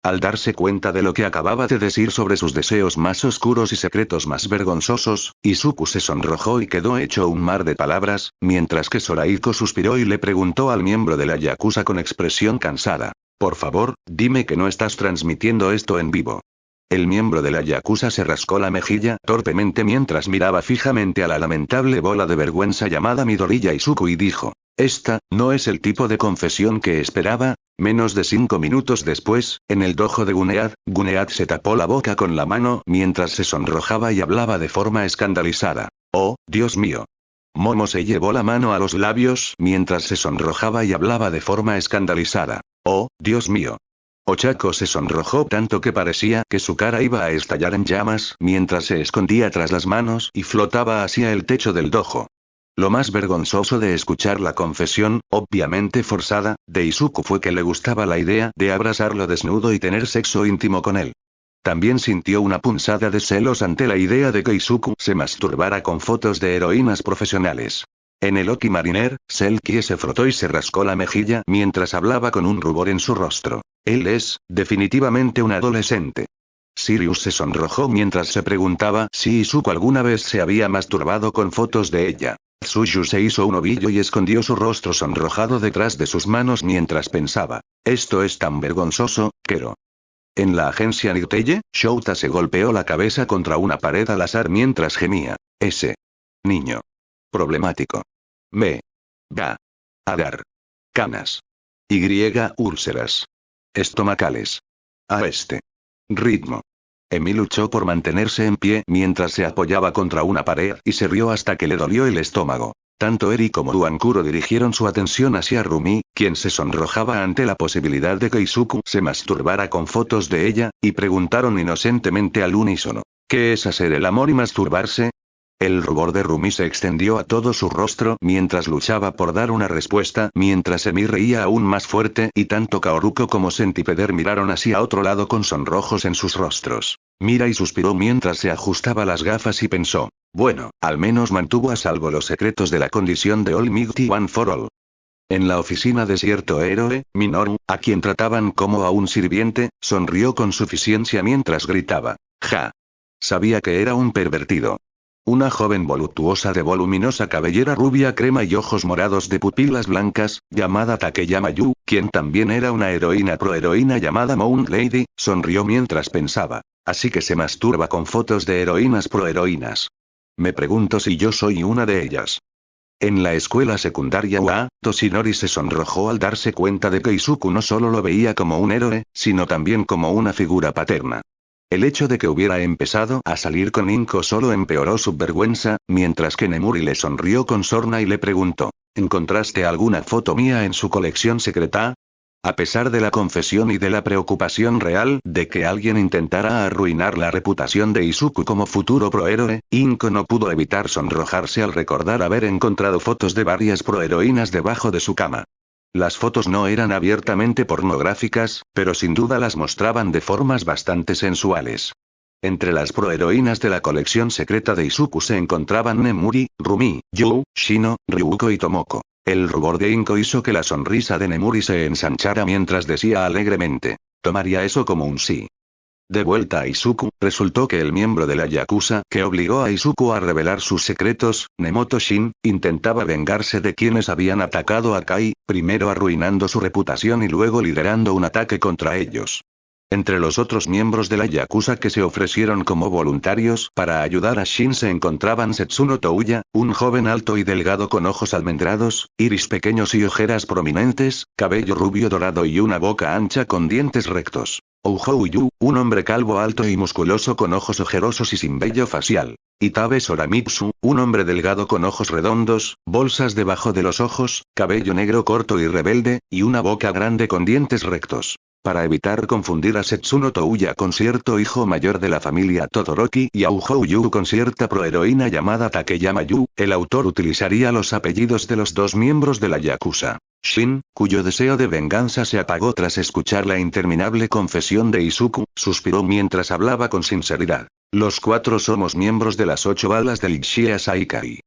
Al darse cuenta de lo que acababa de decir sobre sus deseos más oscuros y secretos más vergonzosos, Izuku se sonrojó y quedó hecho un mar de palabras, mientras que Zoraiko suspiró y le preguntó al miembro de la Yakuza con expresión cansada: «Por favor, dime que no estás transmitiendo esto en vivo». El miembro de la Yakuza se rascó la mejilla torpemente mientras miraba fijamente a la lamentable bola de vergüenza llamada Midoriya Izuku y dijo: «Esta, no es el tipo de confesión que esperaba». Menos de 5 minutos después, en el dojo de Gunead se tapó la boca con la mano mientras se sonrojaba y hablaba de forma escandalizada. «Oh, Dios mío». Momo se llevó la mano a los labios mientras se sonrojaba y hablaba de forma escandalizada. «Oh, Dios mío». Ochako se sonrojó tanto que parecía que su cara iba a estallar en llamas mientras se escondía tras las manos y flotaba hacia el techo del dojo. Lo más vergonzoso de escuchar la confesión, obviamente forzada, de Izuku fue que le gustaba la idea de abrazarlo desnudo y tener sexo íntimo con él. También sintió una punzada de celos ante la idea de que Izuku se masturbara con fotos de heroínas profesionales. En el Oki Mariner, Selkie se frotó y se rascó la mejilla mientras hablaba con un rubor en su rostro. Él es, definitivamente un adolescente. Sirius se sonrojó mientras se preguntaba si Izuku alguna vez se había masturbado con fotos de ella. Tsuyu se hizo un ovillo y escondió su rostro sonrojado detrás de sus manos mientras pensaba. Esto es tan vergonzoso, Kero. En la agencia Niteye, Shouta se golpeó la cabeza contra una pared al azar mientras gemía. Ese niño problemático. Me va a dar canas. Y úlceras estomacales. A este ritmo. Emi luchó por mantenerse en pie mientras se apoyaba contra una pared y se rió hasta que le dolió el estómago. Tanto Eri como Duankuro dirigieron su atención hacia Rumi, quien se sonrojaba ante la posibilidad de que Izuku se masturbara con fotos de ella, y preguntaron inocentemente al unísono: ¿qué es hacer el amor y masturbarse? El rubor de Rumi se extendió a todo su rostro mientras luchaba por dar una respuesta, mientras Emi reía aún más fuerte y tanto Kaoruko como Centipeder miraron hacia otro lado con sonrojos en sus rostros. Mirai suspiró mientras se ajustaba las gafas y pensó: bueno, al menos mantuvo a salvo los secretos de la condición de All Mighty One for All. En la oficina de cierto héroe, Minoru, a quien trataban como a un sirviente, sonrió con suficiencia mientras gritaba: ¡ja! Sabía que era un pervertido. Una joven voluptuosa de voluminosa cabellera rubia crema y ojos morados de pupilas blancas, llamada Takeyama Yu, quien también era una heroína proheroína llamada Moon Lady, sonrió mientras pensaba: así que se masturba con fotos de heroínas proheroínas. Me pregunto si yo soy una de ellas. En la escuela secundaria UA, Toshinori se sonrojó al darse cuenta de que Izuku no solo lo veía como un héroe, sino también como una figura paterna. El hecho de que hubiera empezado a salir con Inko solo empeoró su vergüenza, mientras que Nemuri le sonrió con sorna y le preguntó: ¿encontraste alguna foto mía en su colección secreta? A pesar de la confesión y de la preocupación real de que alguien intentara arruinar la reputación de Izuku como futuro prohéroe, Inko no pudo evitar sonrojarse al recordar haber encontrado fotos de varias proheroínas debajo de su cama. Las fotos no eran abiertamente pornográficas, pero sin duda las mostraban de formas bastante sensuales. Entre las proheroínas de la colección secreta de Izuku se encontraban Nemuri, Rumi, Yu, Shino, Ryuko y Tomoko. El rubor de Inko hizo que la sonrisa de Nemuri se ensanchara mientras decía alegremente: tomaría eso como un sí. De vuelta a Izuku, resultó que el miembro de la Yakuza que obligó a Izuku a revelar sus secretos, Nemoto Shin, intentaba vengarse de quienes habían atacado a Kai, primero arruinando su reputación y luego liderando un ataque contra ellos. Entre los otros miembros de la Yakuza que se ofrecieron como voluntarios para ayudar a Shin se encontraban Setsuno Touya, un joven alto y delgado con ojos almendrados, iris pequeños y ojeras prominentes, cabello rubio dorado y una boca ancha con dientes rectos. Ouhou Yu, un hombre calvo alto y musculoso con ojos ojerosos y sin vello facial. Itabe Soramitsu, un hombre delgado con ojos redondos, bolsas debajo de los ojos, cabello negro corto y rebelde, y una boca grande con dientes rectos. Para evitar confundir a Setsuno Touya con cierto hijo mayor de la familia Todoroki y a Ouhou Yu con cierta proheroína llamada Takeyama Yu, el autor utilizaría los apellidos de los dos miembros de la Yakuza. Shin, cuyo deseo de venganza se apagó tras escuchar la interminable confesión de Izuku, suspiró mientras hablaba con sinceridad. Los cuatro somos miembros de las 8 balas del Ichinja Saikai.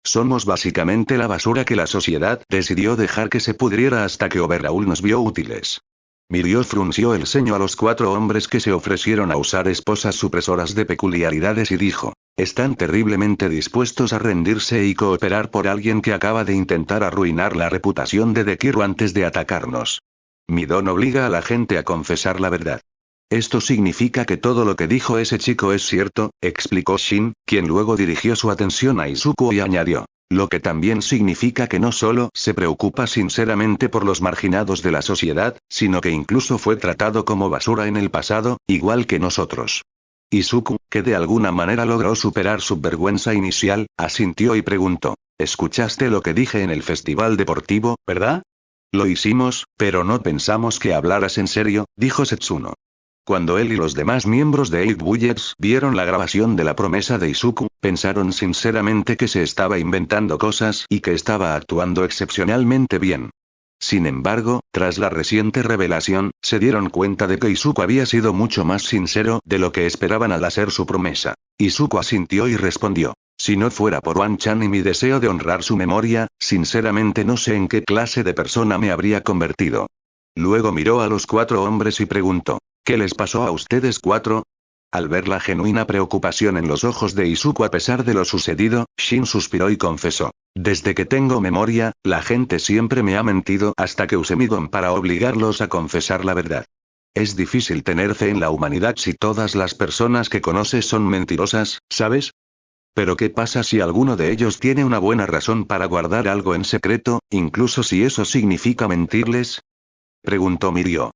Somos básicamente la basura que la sociedad decidió dejar que se pudriera hasta que Overhaul nos vio útiles. Mirio frunció el ceño a los 4 hombres que se ofrecieron a usar esposas supresoras de peculiaridades y dijo: están terriblemente dispuestos a rendirse y cooperar por alguien que acaba de intentar arruinar la reputación de Dekiru antes de atacarnos. Mi don obliga a la gente a confesar la verdad. Esto significa que todo lo que dijo ese chico es cierto, explicó Shin, quien luego dirigió su atención a Izuku y añadió: lo que también significa que no solo se preocupa sinceramente por los marginados de la sociedad, sino que incluso fue tratado como basura en el pasado, igual que nosotros. Izuku, que de alguna manera logró superar su vergüenza inicial, asintió y preguntó: ¿escuchaste lo que dije en el festival deportivo, verdad? Lo hicimos, pero no pensamos que hablaras en serio, dijo Setsuno. Cuando él y los demás miembros de Eight Bullets vieron la grabación de la promesa de Izuku, pensaron sinceramente que se estaba inventando cosas y que estaba actuando excepcionalmente bien. Sin embargo, tras la reciente revelación, se dieron cuenta de que Izuku había sido mucho más sincero de lo que esperaban al hacer su promesa. Izuku asintió y respondió: si no fuera por Wan-chan y mi deseo de honrar su memoria, sinceramente no sé en qué clase de persona me habría convertido. Luego miró a los 4 hombres y preguntó: ¿qué les pasó a ustedes 4? Al ver la genuina preocupación en los ojos de Izuku a pesar de lo sucedido, Shin suspiró y confesó. Desde que tengo memoria, la gente siempre me ha mentido hasta que usé mi don para obligarlos a confesar la verdad. Es difícil tener fe en la humanidad si todas las personas que conoces son mentirosas, ¿sabes? Pero ¿qué pasa si alguno de ellos tiene una buena razón para guardar algo en secreto, incluso si eso significa mentirles? Preguntó Mirio.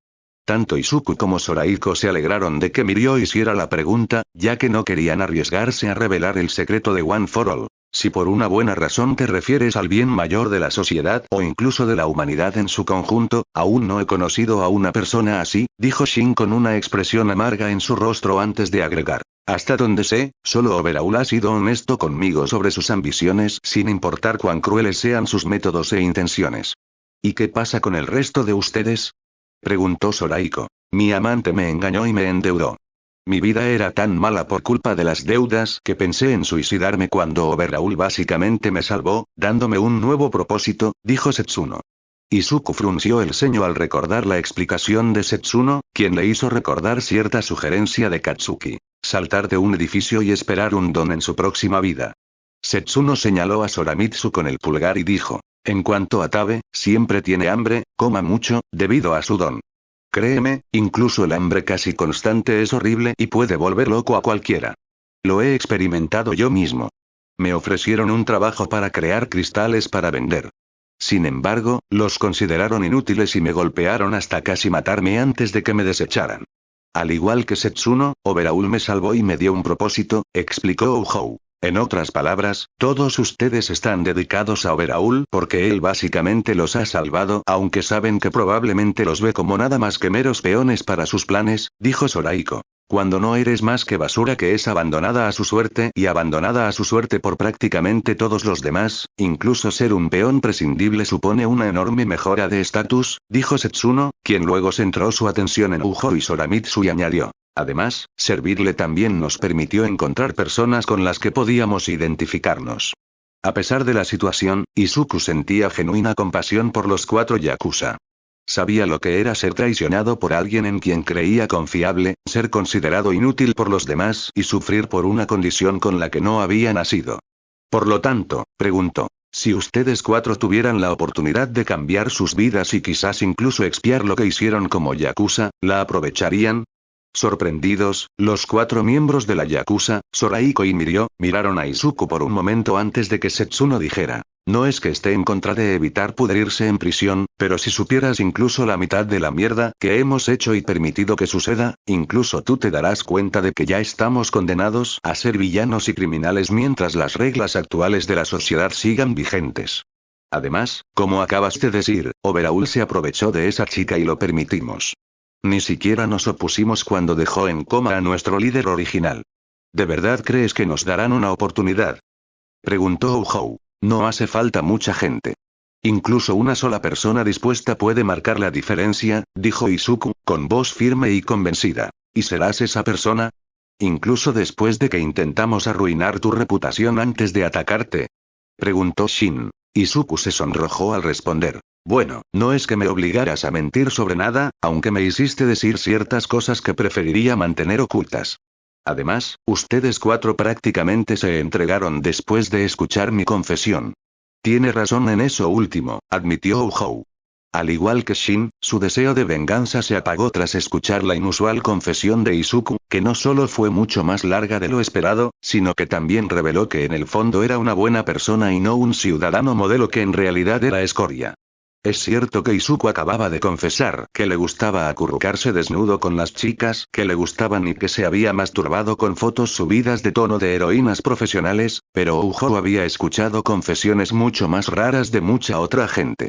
Tanto Izuku como Zoraiko se alegraron de que Mirio hiciera la pregunta, ya que no querían arriesgarse a revelar el secreto de One for All. Si por una buena razón te refieres al bien mayor de la sociedad o incluso de la humanidad en su conjunto, aún no he conocido a una persona así, dijo Shin con una expresión amarga en su rostro antes de agregar. Hasta donde sé, solo Overhaul ha sido honesto conmigo sobre sus ambiciones sin importar cuán crueles sean sus métodos e intenciones. ¿Y qué pasa con el resto de ustedes? Preguntó Zoraiko. Mi amante me engañó y me endeudó. Mi vida era tan mala por culpa de las deudas que pensé en suicidarme cuando Overhaul básicamente me salvó, dándome un nuevo propósito, dijo Setsuno. Izuku frunció el ceño al recordar la explicación de Setsuno, quien le hizo recordar cierta sugerencia de Katsuki. Saltar de un edificio y esperar un don en su próxima vida. Setsuno señaló a Soramitsu con el pulgar y dijo. En cuanto a Tabe, siempre tiene hambre, coma mucho, debido a su don. Créeme, incluso el hambre casi constante es horrible y puede volver loco a cualquiera. Lo he experimentado yo mismo. Me ofrecieron un trabajo para crear cristales para vender. Sin embargo, los consideraron inútiles y me golpearon hasta casi matarme antes de que me desecharan. Al igual que Setsuno, Overhaul me salvó y me dio un propósito, explicó Uhou. En otras palabras, todos ustedes están dedicados a Overhaul porque él básicamente los ha salvado, aunque saben que probablemente los ve como nada más que meros peones para sus planes, dijo Zoraiko. Cuando no eres más que basura que es abandonada a su suerte y abandonada a su suerte por prácticamente todos los demás, incluso ser un peón prescindible supone una enorme mejora de estatus, dijo Setsuno, quien luego centró su atención en Ujo y Soramitsu y añadió. Además, servirle también nos permitió encontrar personas con las que podíamos identificarnos. A pesar de la situación, Izuku sentía genuina compasión por los 4 yakuza. Sabía lo que era ser traicionado por alguien en quien creía confiable, ser considerado inútil por los demás y sufrir por una condición con la que no había nacido. Por lo tanto, preguntó, si ustedes 4 tuvieran la oportunidad de cambiar sus vidas y quizás incluso expiar lo que hicieron como yakuza, ¿la aprovecharían? Sorprendidos, los 4 miembros de la yakuza, Zoraiko y Mirio, miraron a Izuku por un momento antes de que Setsuno dijera. No es que esté en contra de evitar pudrirse en prisión, pero si supieras incluso la mitad de la mierda que hemos hecho y permitido que suceda, incluso tú te darás cuenta de que ya estamos condenados a ser villanos y criminales mientras las reglas actuales de la sociedad sigan vigentes. Además, como acabas de decir, Overhaul se aprovechó de esa chica y lo permitimos. Ni siquiera nos opusimos cuando dejó en coma a nuestro líder original. ¿De verdad crees que nos darán una oportunidad? Preguntó Uhou. No hace falta mucha gente. Incluso una sola persona dispuesta puede marcar la diferencia, dijo Izuku, con voz firme y convencida. ¿Y serás esa persona? Incluso después de que intentamos arruinar tu reputación antes de atacarte. Preguntó Shin. Izuku se sonrojó al responder. Bueno, no es que me obligaras a mentir sobre nada, aunque me hiciste decir ciertas cosas que preferiría mantener ocultas. Además, ustedes 4 prácticamente se entregaron después de escuchar mi confesión. Tiene razón en eso último, admitió Uhou. Al igual que Shin, su deseo de venganza se apagó tras escuchar la inusual confesión de Izuku, que no solo fue mucho más larga de lo esperado, sino que también reveló que en el fondo era una buena persona y no un ciudadano modelo que en realidad era escoria. Es cierto que Izuku acababa de confesar que le gustaba acurrucarse desnudo con las chicas que le gustaban y que se había masturbado con fotos subidas de tono de heroínas profesionales, pero Ujo había escuchado confesiones mucho más raras de mucha otra gente.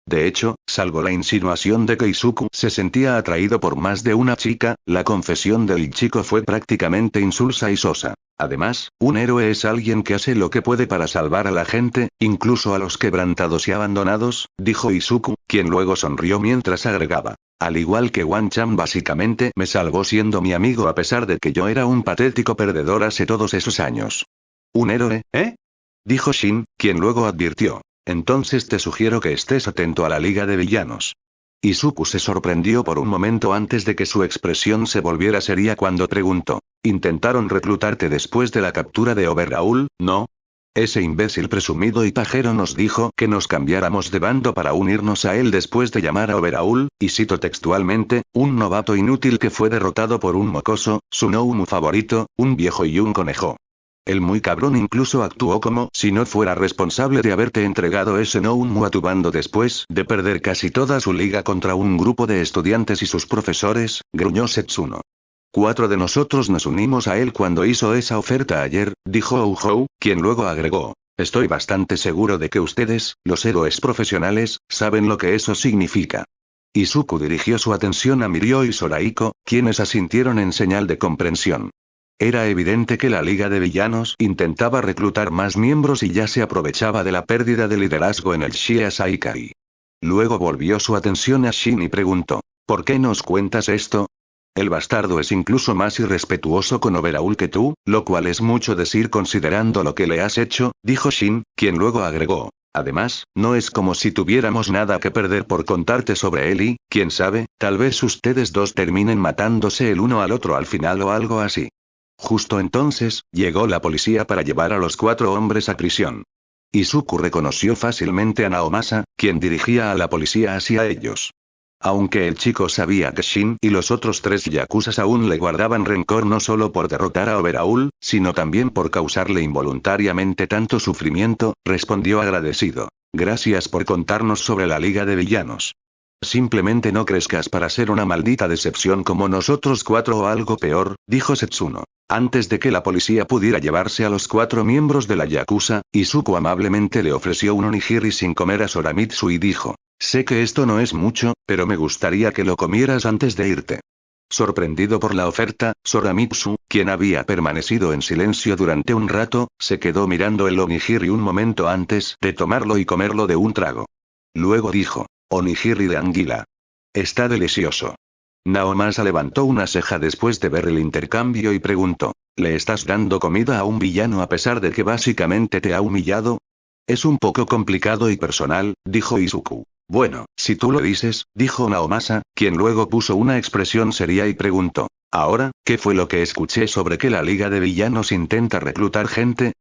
De hecho, salvo la insinuación de que Izuku se sentía atraído por más de una chica, la confesión del chico fue prácticamente insulsa y sosa. Además, un héroe es alguien que hace lo que puede para salvar a la gente, incluso a los quebrantados y abandonados, dijo Izuku, quien luego sonrió mientras agregaba. Al igual que Wan-chan básicamente me salvó siendo mi amigo a pesar de que yo era un patético perdedor hace todos esos años. ¿Un héroe, dijo Shin, quien luego advirtió. Entonces te sugiero que estés atento a la Liga de Villanos. Izuku se sorprendió por un momento antes de que su expresión se volviera seria cuando preguntó. intentaron reclutarte después de la captura de Overhaul, ¿no? Ese imbécil presumido y pajero nos dijo que nos cambiáramos de bando para unirnos a él después de llamar a Overhaul, y cito textualmente, un novato inútil que fue derrotado por un mocoso, su Noumu favorito, un viejo y un conejo. El muy cabrón incluso actuó como si no fuera responsable de haberte entregado ese Noumu a tu bando después de perder casi toda su liga contra un grupo de estudiantes y sus profesores, gruñó Setsuno. 4 de nosotros nos unimos a él cuando hizo esa oferta ayer, dijo Ouhou, quien luego agregó. Estoy bastante seguro de que ustedes, los héroes profesionales, saben lo que eso significa. Izuku dirigió su atención a Mirio y Soraiko, quienes asintieron en señal de comprensión. Era evidente que la Liga de Villanos intentaba reclutar más miembros y ya se aprovechaba de la pérdida de liderazgo en el Shia Saikai. Luego volvió su atención a Shin y preguntó, ¿por qué nos cuentas esto? El bastardo es incluso más irrespetuoso con Overhaul que tú, lo cual es mucho decir considerando lo que le has hecho, dijo Shin, quien luego agregó. Además, no es como si tuviéramos nada que perder por contarte sobre él y, quién sabe, tal vez ustedes dos terminen matándose el uno al otro al final o algo así. Justo entonces, llegó la policía para llevar a los 4 hombres a prisión. Izuku reconoció fácilmente a Naomasa, quien dirigía a la policía hacia ellos. Aunque el chico sabía que Shin y los otros 3 yakuzas aún le guardaban rencor no solo por derrotar a Overhaul, sino también por causarle involuntariamente tanto sufrimiento, respondió agradecido. Gracias por contarnos sobre la Liga de Villanos. Simplemente no crezcas para ser una maldita decepción como nosotros 4 o algo peor, dijo Setsuno. Antes de que la policía pudiera llevarse a los 4 miembros de la yakuza, Izuku amablemente le ofreció un onigiri sin comer a Soramitsu y dijo. Sé que esto no es mucho, pero me gustaría que lo comieras antes de irte. Sorprendido por la oferta, Soramitsu, quien había permanecido en silencio durante un rato, se quedó mirando el onigiri un momento antes de tomarlo y comerlo de un trago. Luego dijo, onigiri de anguila. Está delicioso. Naomasa levantó una ceja después de ver el intercambio y preguntó, ¿le estás dando comida a un villano a pesar de que básicamente te ha humillado? Es un poco complicado y personal, dijo Izuku. Bueno, si tú lo dices, dijo Naomasa, quien luego puso una expresión seria y preguntó. Ahora, ¿qué fue lo que escuché sobre que la Liga de Villanos intenta reclutar gente?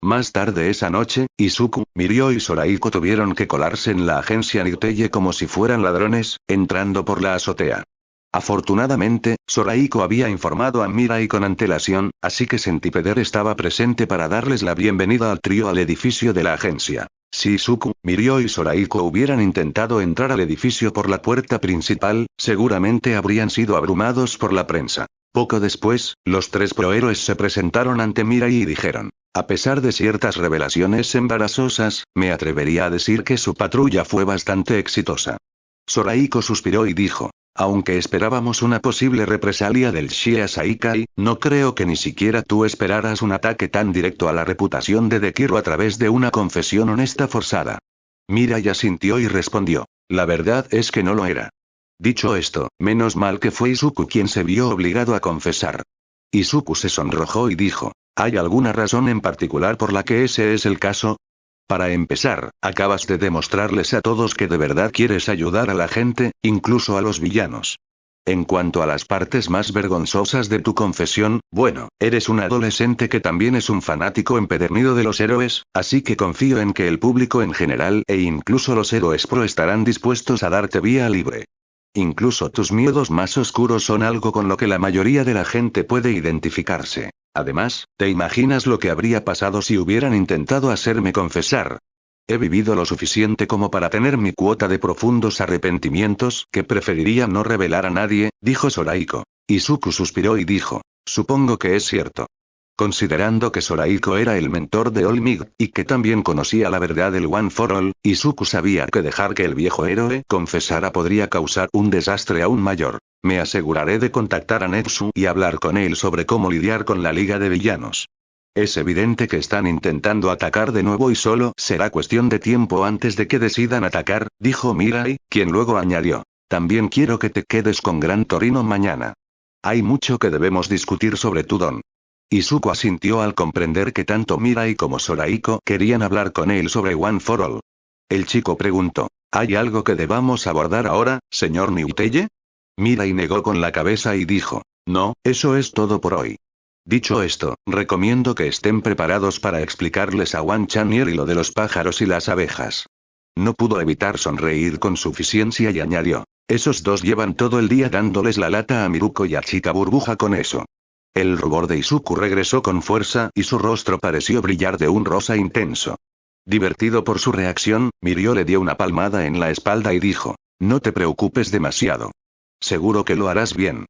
Más tarde esa noche, Izuku, Mirio y Soraiko tuvieron que colarse en la agencia Niteye como si fueran ladrones, entrando por la azotea. Afortunadamente, Soraiko había informado a Mirai con antelación, así que Centipeder estaba presente para darles la bienvenida al trío al edificio de la agencia. Si Izuku, Mirio y Soraiko hubieran intentado entrar al edificio por la puerta principal, seguramente habrían sido abrumados por la prensa. Poco después, los 3 prohéroes se presentaron ante Mirai y dijeron. A pesar de ciertas revelaciones embarazosas, me atrevería a decir que su patrulla fue bastante exitosa. Soraiko suspiró y dijo. Aunque esperábamos una posible represalia del Shia Saikai, no creo que ni siquiera tú esperaras un ataque tan directo a la reputación de Dekiro a través de una confesión honesta forzada. Mirai asintió y respondió. La verdad es que no lo era. Dicho esto, menos mal que fue Izuku quien se vio obligado a confesar. Izuku se sonrojó y dijo. ¿Hay alguna razón en particular por la que ese es el caso? Para empezar, acabas de demostrarles a todos que de verdad quieres ayudar a la gente, incluso a los villanos. En cuanto a las partes más vergonzosas de tu confesión, bueno, eres un adolescente que también es un fanático empedernido de los héroes, así que confío en que el público en general e incluso los héroes pro estarán dispuestos a darte vía libre. Incluso tus miedos más oscuros son algo con lo que la mayoría de la gente puede identificarse. Además, ¿te imaginas lo que habría pasado si hubieran intentado hacerme confesar? He vivido lo suficiente como para tener mi cuota de profundos arrepentimientos que preferiría no revelar a nadie, dijo Soraiko. Izuku suspiró y dijo, supongo que es cierto. Considerando que Soraiko era el mentor de All Might, y que también conocía la verdad del One for All, Izuku sabía que dejar que el viejo héroe confesara podría causar un desastre aún mayor. Me aseguraré de contactar a Netsu y hablar con él sobre cómo lidiar con la Liga de Villanos. Es evidente que están intentando atacar de nuevo y solo será cuestión de tiempo antes de que decidan atacar, dijo Mirai, quien luego añadió. También quiero que te quedes con Gran Torino mañana. Hay mucho que debemos discutir sobre tu don. Izuku asintió al comprender que tanto Mirai como Soraiko querían hablar con él sobre One for All. El chico preguntó, ¿hay algo que debamos abordar ahora, señor Niteye? Mirai negó con la cabeza y dijo, no, eso es todo por hoy. Dicho esto, recomiendo que estén preparados para explicarles a Wan Chanier y lo de los pájaros y las abejas. No pudo evitar sonreír con suficiencia y añadió. Esos dos llevan todo el día dándoles la lata a Miruko y a Chica Burbuja con eso. El rubor de Izuku regresó con fuerza y su rostro pareció brillar de un rosa intenso. Divertido por su reacción, Mirio le dio una palmada en la espalda y dijo. No te preocupes demasiado. Seguro que lo harás bien.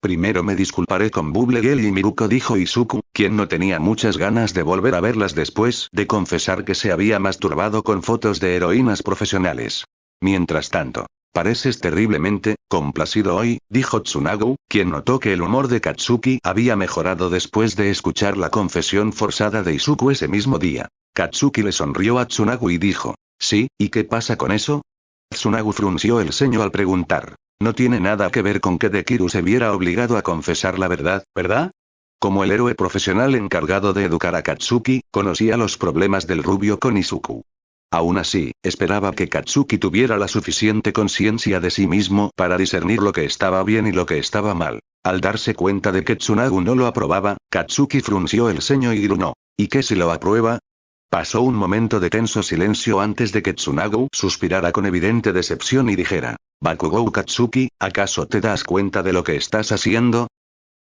Primero me disculparé con Bubble Girl y Miruko, dijo Izuku, quien no tenía muchas ganas de volver a verlas después de confesar que se había masturbado con fotos de heroínas profesionales. Mientras tanto, pareces terriblemente complacido hoy, dijo Tsunagu, quien notó que el humor de Katsuki había mejorado después de escuchar la confesión forzada de Izuku ese mismo día. Katsuki le sonrió a Tsunagu y dijo, ¿sí? ¿Y qué pasa con eso? Tsunagu frunció el ceño al preguntar. No tiene nada que ver con que Dekiru se viera obligado a confesar la verdad, ¿verdad? Como el héroe profesional encargado de educar a Katsuki, conocía los problemas del rubio con Izuku. Aún así, esperaba que Katsuki tuviera la suficiente conciencia de sí mismo para discernir lo que estaba bien y lo que estaba mal. Al darse cuenta de que Tsunagu no lo aprobaba, Katsuki frunció el ceño y gruñó. ¿Y qué si lo aprueba? Pasó un momento de tenso silencio antes de que Tsunagu suspirara con evidente decepción y dijera. Bakugou Katsuki, ¿acaso te das cuenta de lo que estás haciendo?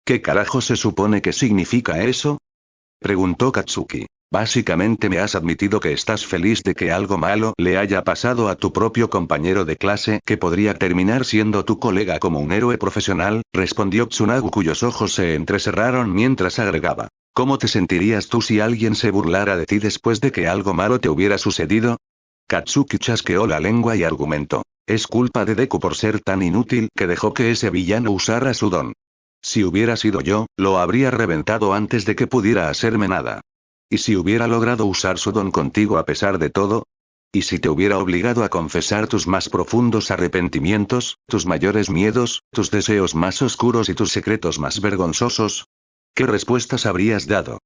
¿Qué carajo se supone que significa eso? Preguntó Katsuki. Básicamente me has admitido que estás feliz de que algo malo le haya pasado a tu propio compañero de clase que podría terminar siendo tu colega como un héroe profesional, respondió Tsunagu cuyos ojos se entrecerraron mientras agregaba. ¿Cómo te sentirías tú si alguien se burlara de ti después de que algo malo te hubiera sucedido? Katsuki chasqueó la lengua y argumentó. Es culpa de Deku por ser tan inútil que dejó que ese villano usara su don. Si hubiera sido yo, lo habría reventado antes de que pudiera hacerme nada. ¿Y si hubiera logrado usar su don contigo a pesar de todo? ¿Y si te hubiera obligado a confesar tus más profundos arrepentimientos, tus mayores miedos, tus deseos más oscuros y tus secretos más vergonzosos? ¿Qué respuestas habrías dado?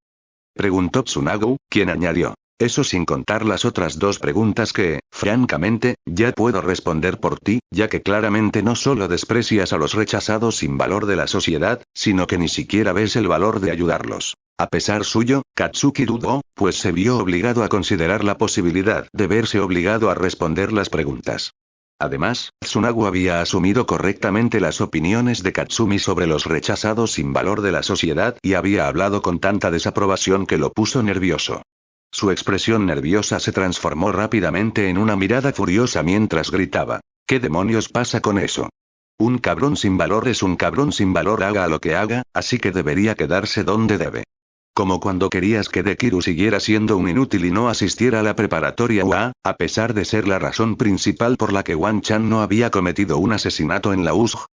Preguntó Tsunagu, quien añadió. Eso sin contar las otras dos preguntas que, francamente, ya puedo responder por ti, ya que claramente no solo desprecias a los rechazados sin valor de la sociedad, sino que ni siquiera ves el valor de ayudarlos. A pesar suyo, Katsuki dudó, pues se vio obligado a considerar la posibilidad de verse obligado a responder las preguntas. Además, Tsunagu había asumido correctamente las opiniones de Katsumi sobre los rechazados sin valor de la sociedad y había hablado con tanta desaprobación que lo puso nervioso. Su expresión nerviosa se transformó rápidamente en una mirada furiosa mientras gritaba. ¿Qué demonios pasa con eso? Un cabrón sin valor es un cabrón sin valor haga lo que haga, así que debería quedarse donde debe. Como cuando querías que Dekiru siguiera siendo un inútil y no asistiera a la preparatoria UA, a pesar de ser la razón principal por la que Wan-chan no había cometido un asesinato en la USG.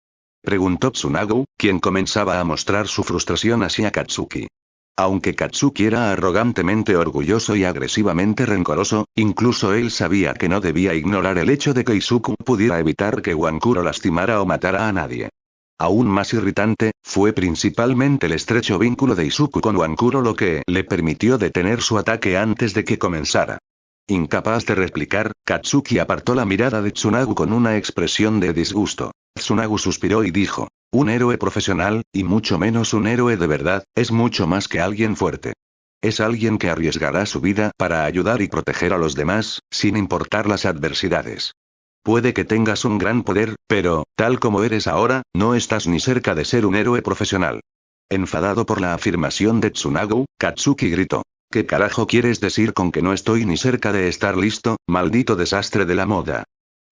Preguntó Tsunagu, quien comenzaba a mostrar su frustración hacia Katsuki. Aunque Katsuki era arrogantemente orgulloso y agresivamente rencoroso, incluso él sabía que no debía ignorar el hecho de que Izuku pudiera evitar que Wankuro lastimara o matara a nadie. Aún más irritante, fue principalmente el estrecho vínculo de Izuku con Wankuro lo que le permitió detener su ataque antes de que comenzara. Incapaz de replicar, Katsuki apartó la mirada de Tsunagu con una expresión de disgusto. Tsunagu suspiró y dijo, un héroe profesional, y mucho menos un héroe de verdad, es mucho más que alguien fuerte. Es alguien que arriesgará su vida para ayudar y proteger a los demás, sin importar las adversidades. Puede que tengas un gran poder, pero, tal como eres ahora, no estás ni cerca de ser un héroe profesional. Enfadado por la afirmación de Tsunagu, Katsuki gritó. ¿Qué carajo quieres decir con que no estoy ni cerca de estar listo, maldito desastre de la moda?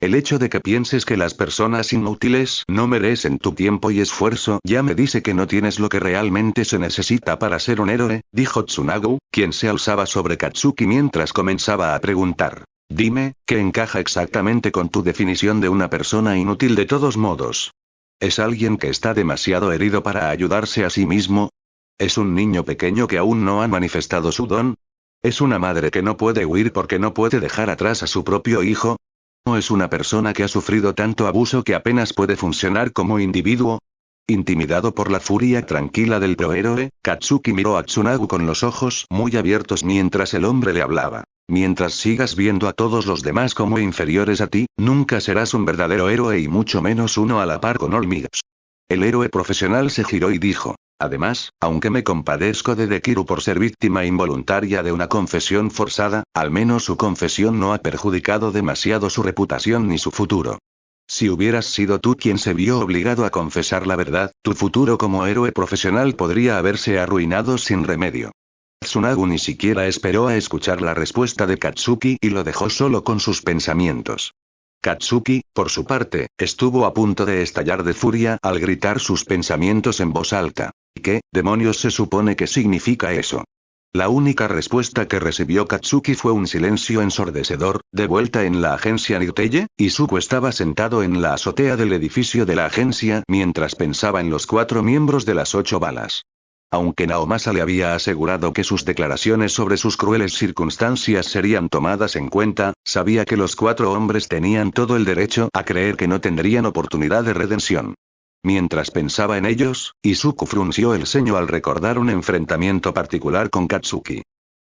El hecho de que pienses que las personas inútiles no merecen tu tiempo y esfuerzo ya me dice que no tienes lo que realmente se necesita para ser un héroe, dijo Tsunagu, quien se alzaba sobre Katsuki mientras comenzaba a preguntar. Dime, ¿qué encaja exactamente con tu definición de una persona inútil de todos modos? ¿Es alguien que está demasiado herido para ayudarse a sí mismo? ¿Es un niño pequeño que aún no ha manifestado su don? ¿Es una madre que no puede huir porque no puede dejar atrás a su propio hijo? ¿O es una persona que ha sufrido tanto abuso que apenas puede funcionar como individuo? Intimidado por la furia tranquila del prohéroe, Katsuki miró a Tsunagu con los ojos muy abiertos mientras el hombre le hablaba. Mientras sigas viendo a todos los demás como inferiores a ti, nunca serás un verdadero héroe y mucho menos uno a la par con Olmigas. El héroe profesional se giró y dijo. Además, aunque me compadezco de Dekiru por ser víctima involuntaria de una confesión forzada, al menos su confesión no ha perjudicado demasiado su reputación ni su futuro. Si hubieras sido tú quien se vio obligado a confesar la verdad, tu futuro como héroe profesional podría haberse arruinado sin remedio. Tsunagu ni siquiera esperó a escuchar la respuesta de Katsuki y lo dejó solo con sus pensamientos. Katsuki, por su parte, estuvo a punto de estallar de furia al gritar sus pensamientos en voz alta. ¿Qué demonios se supone que significa eso? La única respuesta que recibió Katsuki fue un silencio ensordecedor. De vuelta en la agencia Nirteye, Izuku estaba sentado en la azotea del edificio de la agencia mientras pensaba en los 4 miembros de las 8 balas. Aunque Naomasa le había asegurado que sus declaraciones sobre sus crueles circunstancias serían tomadas en cuenta, sabía que los 4 hombres tenían todo el derecho a creer que no tendrían oportunidad de redención. Mientras pensaba en ellos, Izuku frunció el ceño al recordar un enfrentamiento particular con Katsuki.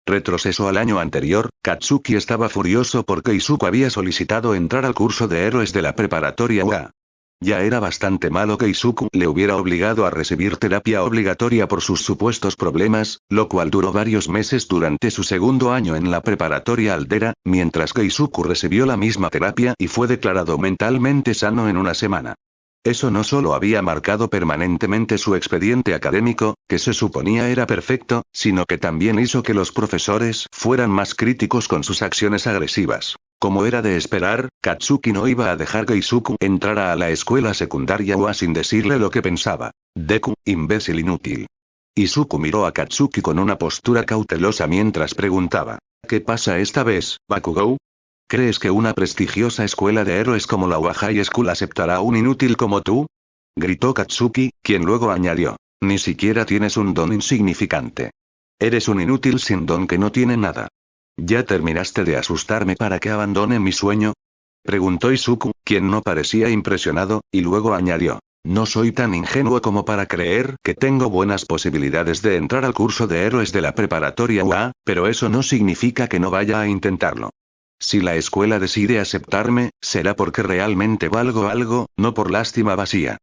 Retroceso al año anterior, Katsuki estaba furioso porque Izuku había solicitado entrar al curso de héroes de la preparatoria UA. Ya era bastante malo que Izuku le hubiera obligado a recibir terapia obligatoria por sus supuestos problemas, lo cual duró varios meses durante su segundo año en la preparatoria Aldera, mientras que Izuku recibió la misma terapia y fue declarado mentalmente sano en una semana. Eso no solo había marcado permanentemente su expediente académico, que se suponía era perfecto, sino que también hizo que los profesores fueran más críticos con sus acciones agresivas. Como era de esperar, Katsuki no iba a dejar que Izuku entrara a la escuela secundaria UA sin decirle lo que pensaba. Deku, imbécil inútil. Izuku miró a Katsuki con una postura cautelosa mientras preguntaba. ¿Qué pasa esta vez, Bakugou? ¿Crees que una prestigiosa escuela de héroes como la UA High School aceptará a un inútil como tú? Gritó Katsuki, quien luego añadió. Ni siquiera tienes un don insignificante. Eres un inútil sin don que no tiene nada. ¿Ya terminaste de asustarme para que abandone mi sueño? Preguntó Izuku, quien no parecía impresionado, y luego añadió. No soy tan ingenuo como para creer que tengo buenas posibilidades de entrar al curso de héroes de la preparatoria UA, pero eso no significa que no vaya a intentarlo. Si la escuela decide aceptarme, será porque realmente valgo algo, no por lástima vacía.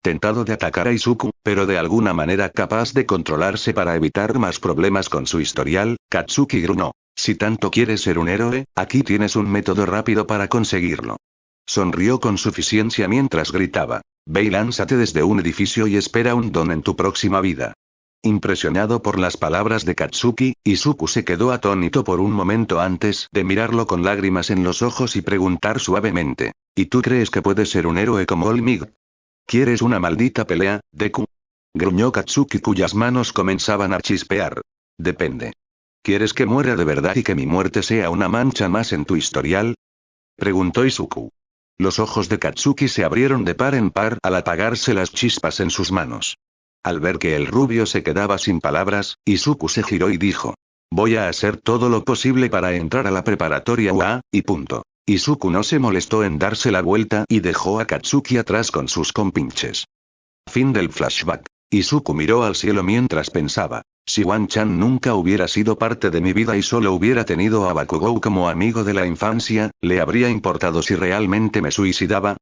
Tentado de atacar a Izuku, pero de alguna manera capaz de controlarse para evitar más problemas con su historial, Katsuki gruñó. Si tanto quieres ser un héroe, aquí tienes un método rápido para conseguirlo. Sonrió con suficiencia mientras gritaba. Ve y lánzate desde un edificio y espera un don en tu próxima vida. Impresionado por las palabras de Katsuki, Izuku se quedó atónito por un momento antes de mirarlo con lágrimas en los ojos y preguntar suavemente. ¿Y tú crees que puedes ser un héroe como Olmig? ¿Quieres una maldita pelea, Deku? Gruñó Katsuki cuyas manos comenzaban a chispear. Depende. ¿Quieres que muera de verdad y que mi muerte sea una mancha más en tu historial? Preguntó Izuku. Los ojos de Katsuki se abrieron de par en par al apagarse las chispas en sus manos. Al ver que el rubio se quedaba sin palabras, Izuku se giró y dijo. Voy a hacer todo lo posible para entrar a la preparatoria UA, y punto. Izuku no se molestó en darse la vuelta y dejó a Katsuki atrás con sus compinches. Fin del flashback. Izuku miró al cielo mientras pensaba. Si Wan-chan nunca hubiera sido parte de mi vida y solo hubiera tenido a Bakugou como amigo de la infancia, ¿le habría importado si realmente me suicidaba?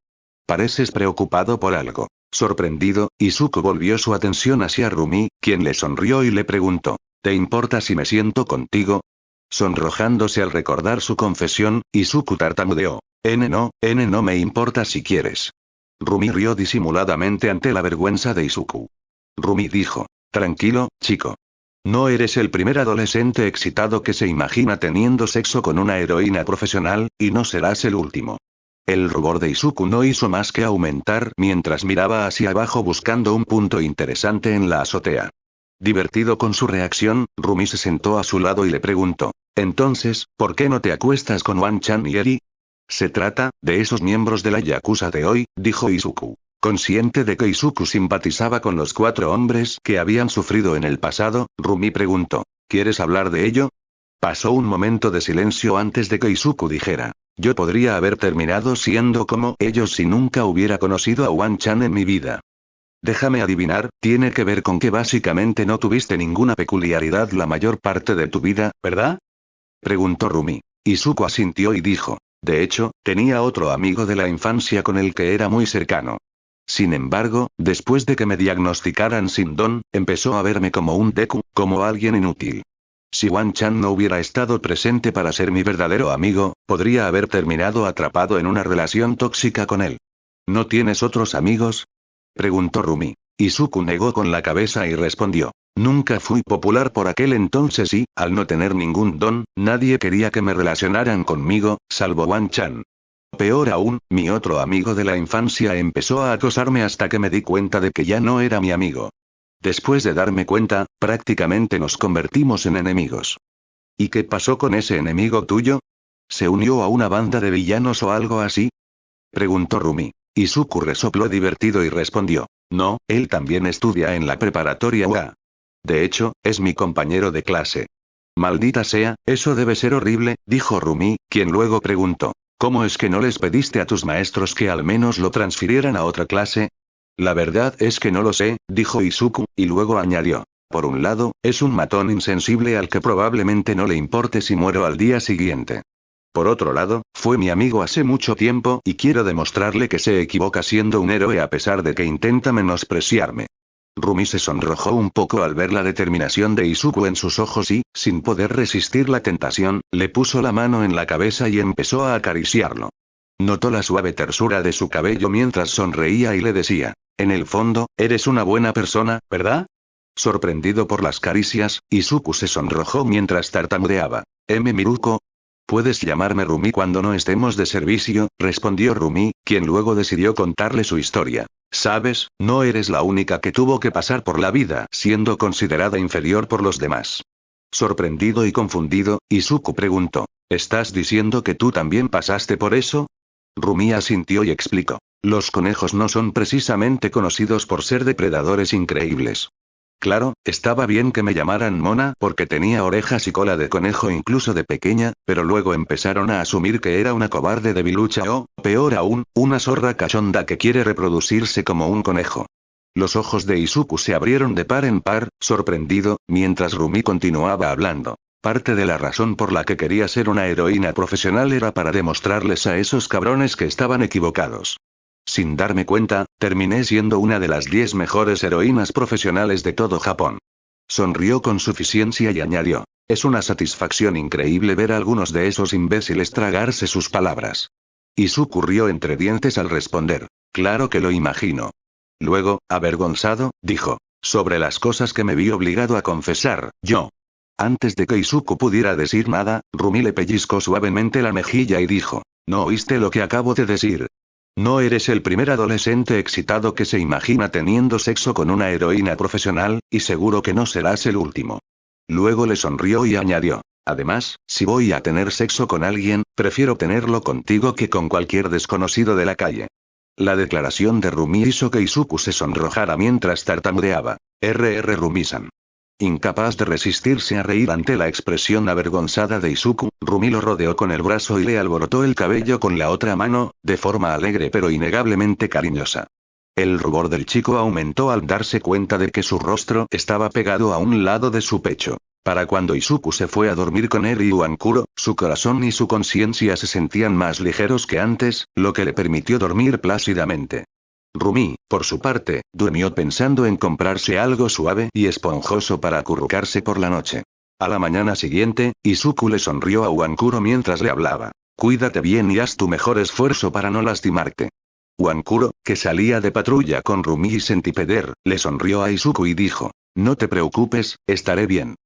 Pareces preocupado por algo. Sorprendido, Izuku volvió su atención hacia Rumi, quien le sonrió y le preguntó. ¿Te importa si me siento contigo? Sonrojándose al recordar su confesión, Izuku tartamudeó. No me importa si quieres. Rumi rió disimuladamente ante la vergüenza de Izuku. Rumi dijo. Tranquilo, chico. No eres el primer adolescente excitado que se imagina teniendo sexo con una heroína profesional, y no serás el último. El rubor de Izuku no hizo más que aumentar mientras miraba hacia abajo buscando un punto interesante en la azotea. Divertido con su reacción, Rumi se sentó a su lado y le preguntó. Entonces, ¿por qué no te acuestas con Wan-chan y Eri? Se trata de esos miembros de la Yakuza de hoy, dijo Izuku. Consciente de que Izuku simpatizaba con los 4 hombres que habían sufrido en el pasado, Rumi preguntó. ¿Quieres hablar de ello? Pasó un momento de silencio antes de que Izuku dijera. Yo podría haber terminado siendo como ellos si nunca hubiera conocido a Wan-chan en mi vida. Déjame adivinar, tiene que ver con que básicamente no tuviste ninguna peculiaridad la mayor parte de tu vida, ¿verdad? Preguntó Rumi. Izuku asintió y dijo. De hecho, tenía otro amigo de la infancia con el que era muy cercano. Sin embargo, después de que me diagnosticaran sin don, empezó a verme como un Deku, como alguien inútil. Si Wan Chan no hubiera estado presente para ser mi verdadero amigo, podría haber terminado atrapado en una relación tóxica con él. ¿No tienes otros amigos?, preguntó Rumi. Izuku negó con la cabeza y respondió. Nunca fui popular por aquel entonces y, al no tener ningún don, nadie quería que me relacionaran conmigo, salvo Wan Chan. Peor aún, mi otro amigo de la infancia empezó a acosarme hasta que me di cuenta de que ya no era mi amigo. Después de darme cuenta, prácticamente nos convertimos en enemigos. ¿Y qué pasó con ese enemigo tuyo? ¿Se unió a una banda de villanos o algo así?, preguntó Rumi. Izuku resopló divertido y respondió. No, él también estudia en la preparatoria UA. De hecho, es mi compañero de clase. Maldita sea, eso debe ser horrible, dijo Rumi, quien luego preguntó. ¿Cómo es que no les pediste a tus maestros que al menos lo transfirieran a otra clase? La verdad es que no lo sé, dijo Izuku, y luego añadió. Por un lado, es un matón insensible al que probablemente no le importe si muero al día siguiente. Por otro lado, fue mi amigo hace mucho tiempo y quiero demostrarle que se equivoca siendo un héroe a pesar de que intenta menospreciarme. Rumi se sonrojó un poco al ver la determinación de Izuku en sus ojos y, sin poder resistir la tentación, le puso la mano en la cabeza y empezó a acariciarlo. Notó la suave tersura de su cabello mientras sonreía y le decía. En el fondo, eres una buena persona, ¿verdad? Sorprendido por las caricias, Izuku se sonrojó mientras tartamudeaba. Miruko. Puedes llamarme Rumi cuando no estemos de servicio, respondió Rumi, quien luego decidió contarle su historia. Sabes, no eres la única que tuvo que pasar por la vida siendo considerada inferior por los demás. Sorprendido y confundido, Izuku preguntó. ¿Estás diciendo que tú también pasaste por eso? Rumi asintió y explicó. Los conejos no son precisamente conocidos por ser depredadores increíbles. Claro, estaba bien que me llamaran Mona porque tenía orejas y cola de conejo incluso de pequeña, pero luego empezaron a asumir que era una cobarde debilucha o, peor aún, una zorra cachonda que quiere reproducirse como un conejo. Los ojos de Izuku se abrieron de par en par, sorprendido, mientras Rumi continuaba hablando. Parte de la razón por la que quería ser una heroína profesional era para demostrarles a esos cabrones que estaban equivocados. Sin darme cuenta, terminé siendo una de las 10 mejores heroínas profesionales de todo Japón. Sonrió con suficiencia y añadió. Es una satisfacción increíble ver a algunos de esos imbéciles tragarse sus palabras. Izuku rió entre dientes al responder. Claro que lo imagino. Luego, avergonzado, dijo. Sobre las cosas que me vi obligado a confesar, yo. Antes de que Izuku pudiera decir nada, Rumi le pellizcó suavemente la mejilla y dijo. ¿No oíste lo que acabo de decir? No eres el primer adolescente excitado que se imagina teniendo sexo con una heroína profesional, y seguro que no serás el último. Luego le sonrió y añadió. Además, si voy a tener sexo con alguien, prefiero tenerlo contigo que con cualquier desconocido de la calle. La declaración de Rumi hizo que Izuku se sonrojara mientras tartamudeaba. Rumi-san. Incapaz de resistirse a reír ante la expresión avergonzada de Izuku, Rumi lo rodeó con el brazo y le alborotó el cabello con la otra mano, de forma alegre pero innegablemente cariñosa. El rubor del chico aumentó al darse cuenta de que su rostro estaba pegado a un lado de su pecho. Para cuando Izuku se fue a dormir con Eri Uankuro, su corazón y su conciencia se sentían más ligeros que antes, lo que le permitió dormir plácidamente. Rumi, por su parte, durmió pensando en comprarse algo suave y esponjoso para acurrucarse por la noche. A la mañana siguiente, Izuku le sonrió a Uankuro mientras le hablaba. Cuídate bien y haz tu mejor esfuerzo para no lastimarte. Uankuro, que salía de patrulla con Rumi y Centipeder, le sonrió a Izuku y dijo. No te preocupes, estaré bien.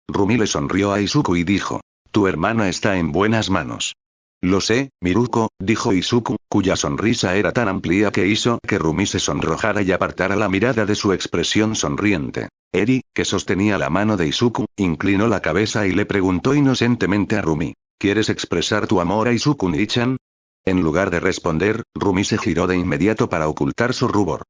Rumi le sonrió a Izuku y dijo. Tu hermana está en buenas manos. Lo sé, Miruko, dijo Izuku, cuya sonrisa era tan amplia que hizo que Rumi se sonrojara y apartara la mirada de su expresión sonriente. Eri, que sostenía la mano de Izuku, inclinó la cabeza y le preguntó inocentemente a Rumi. ¿Quieres expresar tu amor a Izuku Nichan? En lugar de responder, Rumi se giró de inmediato para ocultar su rubor.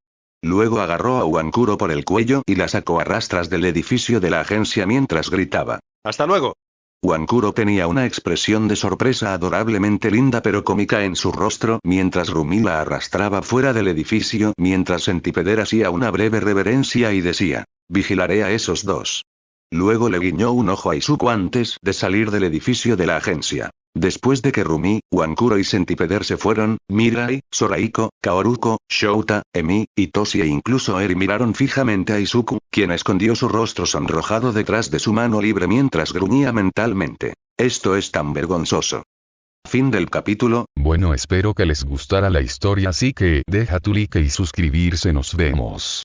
Luego agarró a Uankuro por el cuello y la sacó a rastras del edificio de la agencia mientras gritaba. ¡Hasta luego! Uankuro tenía una expresión de sorpresa adorablemente linda pero cómica en su rostro mientras Rumi la arrastraba fuera del edificio mientras Centipeder hacía una breve reverencia y decía. Vigilaré a esos dos. Luego le guiñó un ojo a Izuku antes de salir del edificio de la agencia. Después de que Rumi, Wankuro y Centipeder se fueron, Mirai, Soraiko, Kaoruko, Shouta, Emi, y Toshi e incluso Eri miraron fijamente a Izuku, quien escondió su rostro sonrojado detrás de su mano libre mientras gruñía mentalmente. Esto es tan vergonzoso. Fin del capítulo. Bueno, espero que les gustara la historia, así que deja tu like y suscribirse, nos vemos.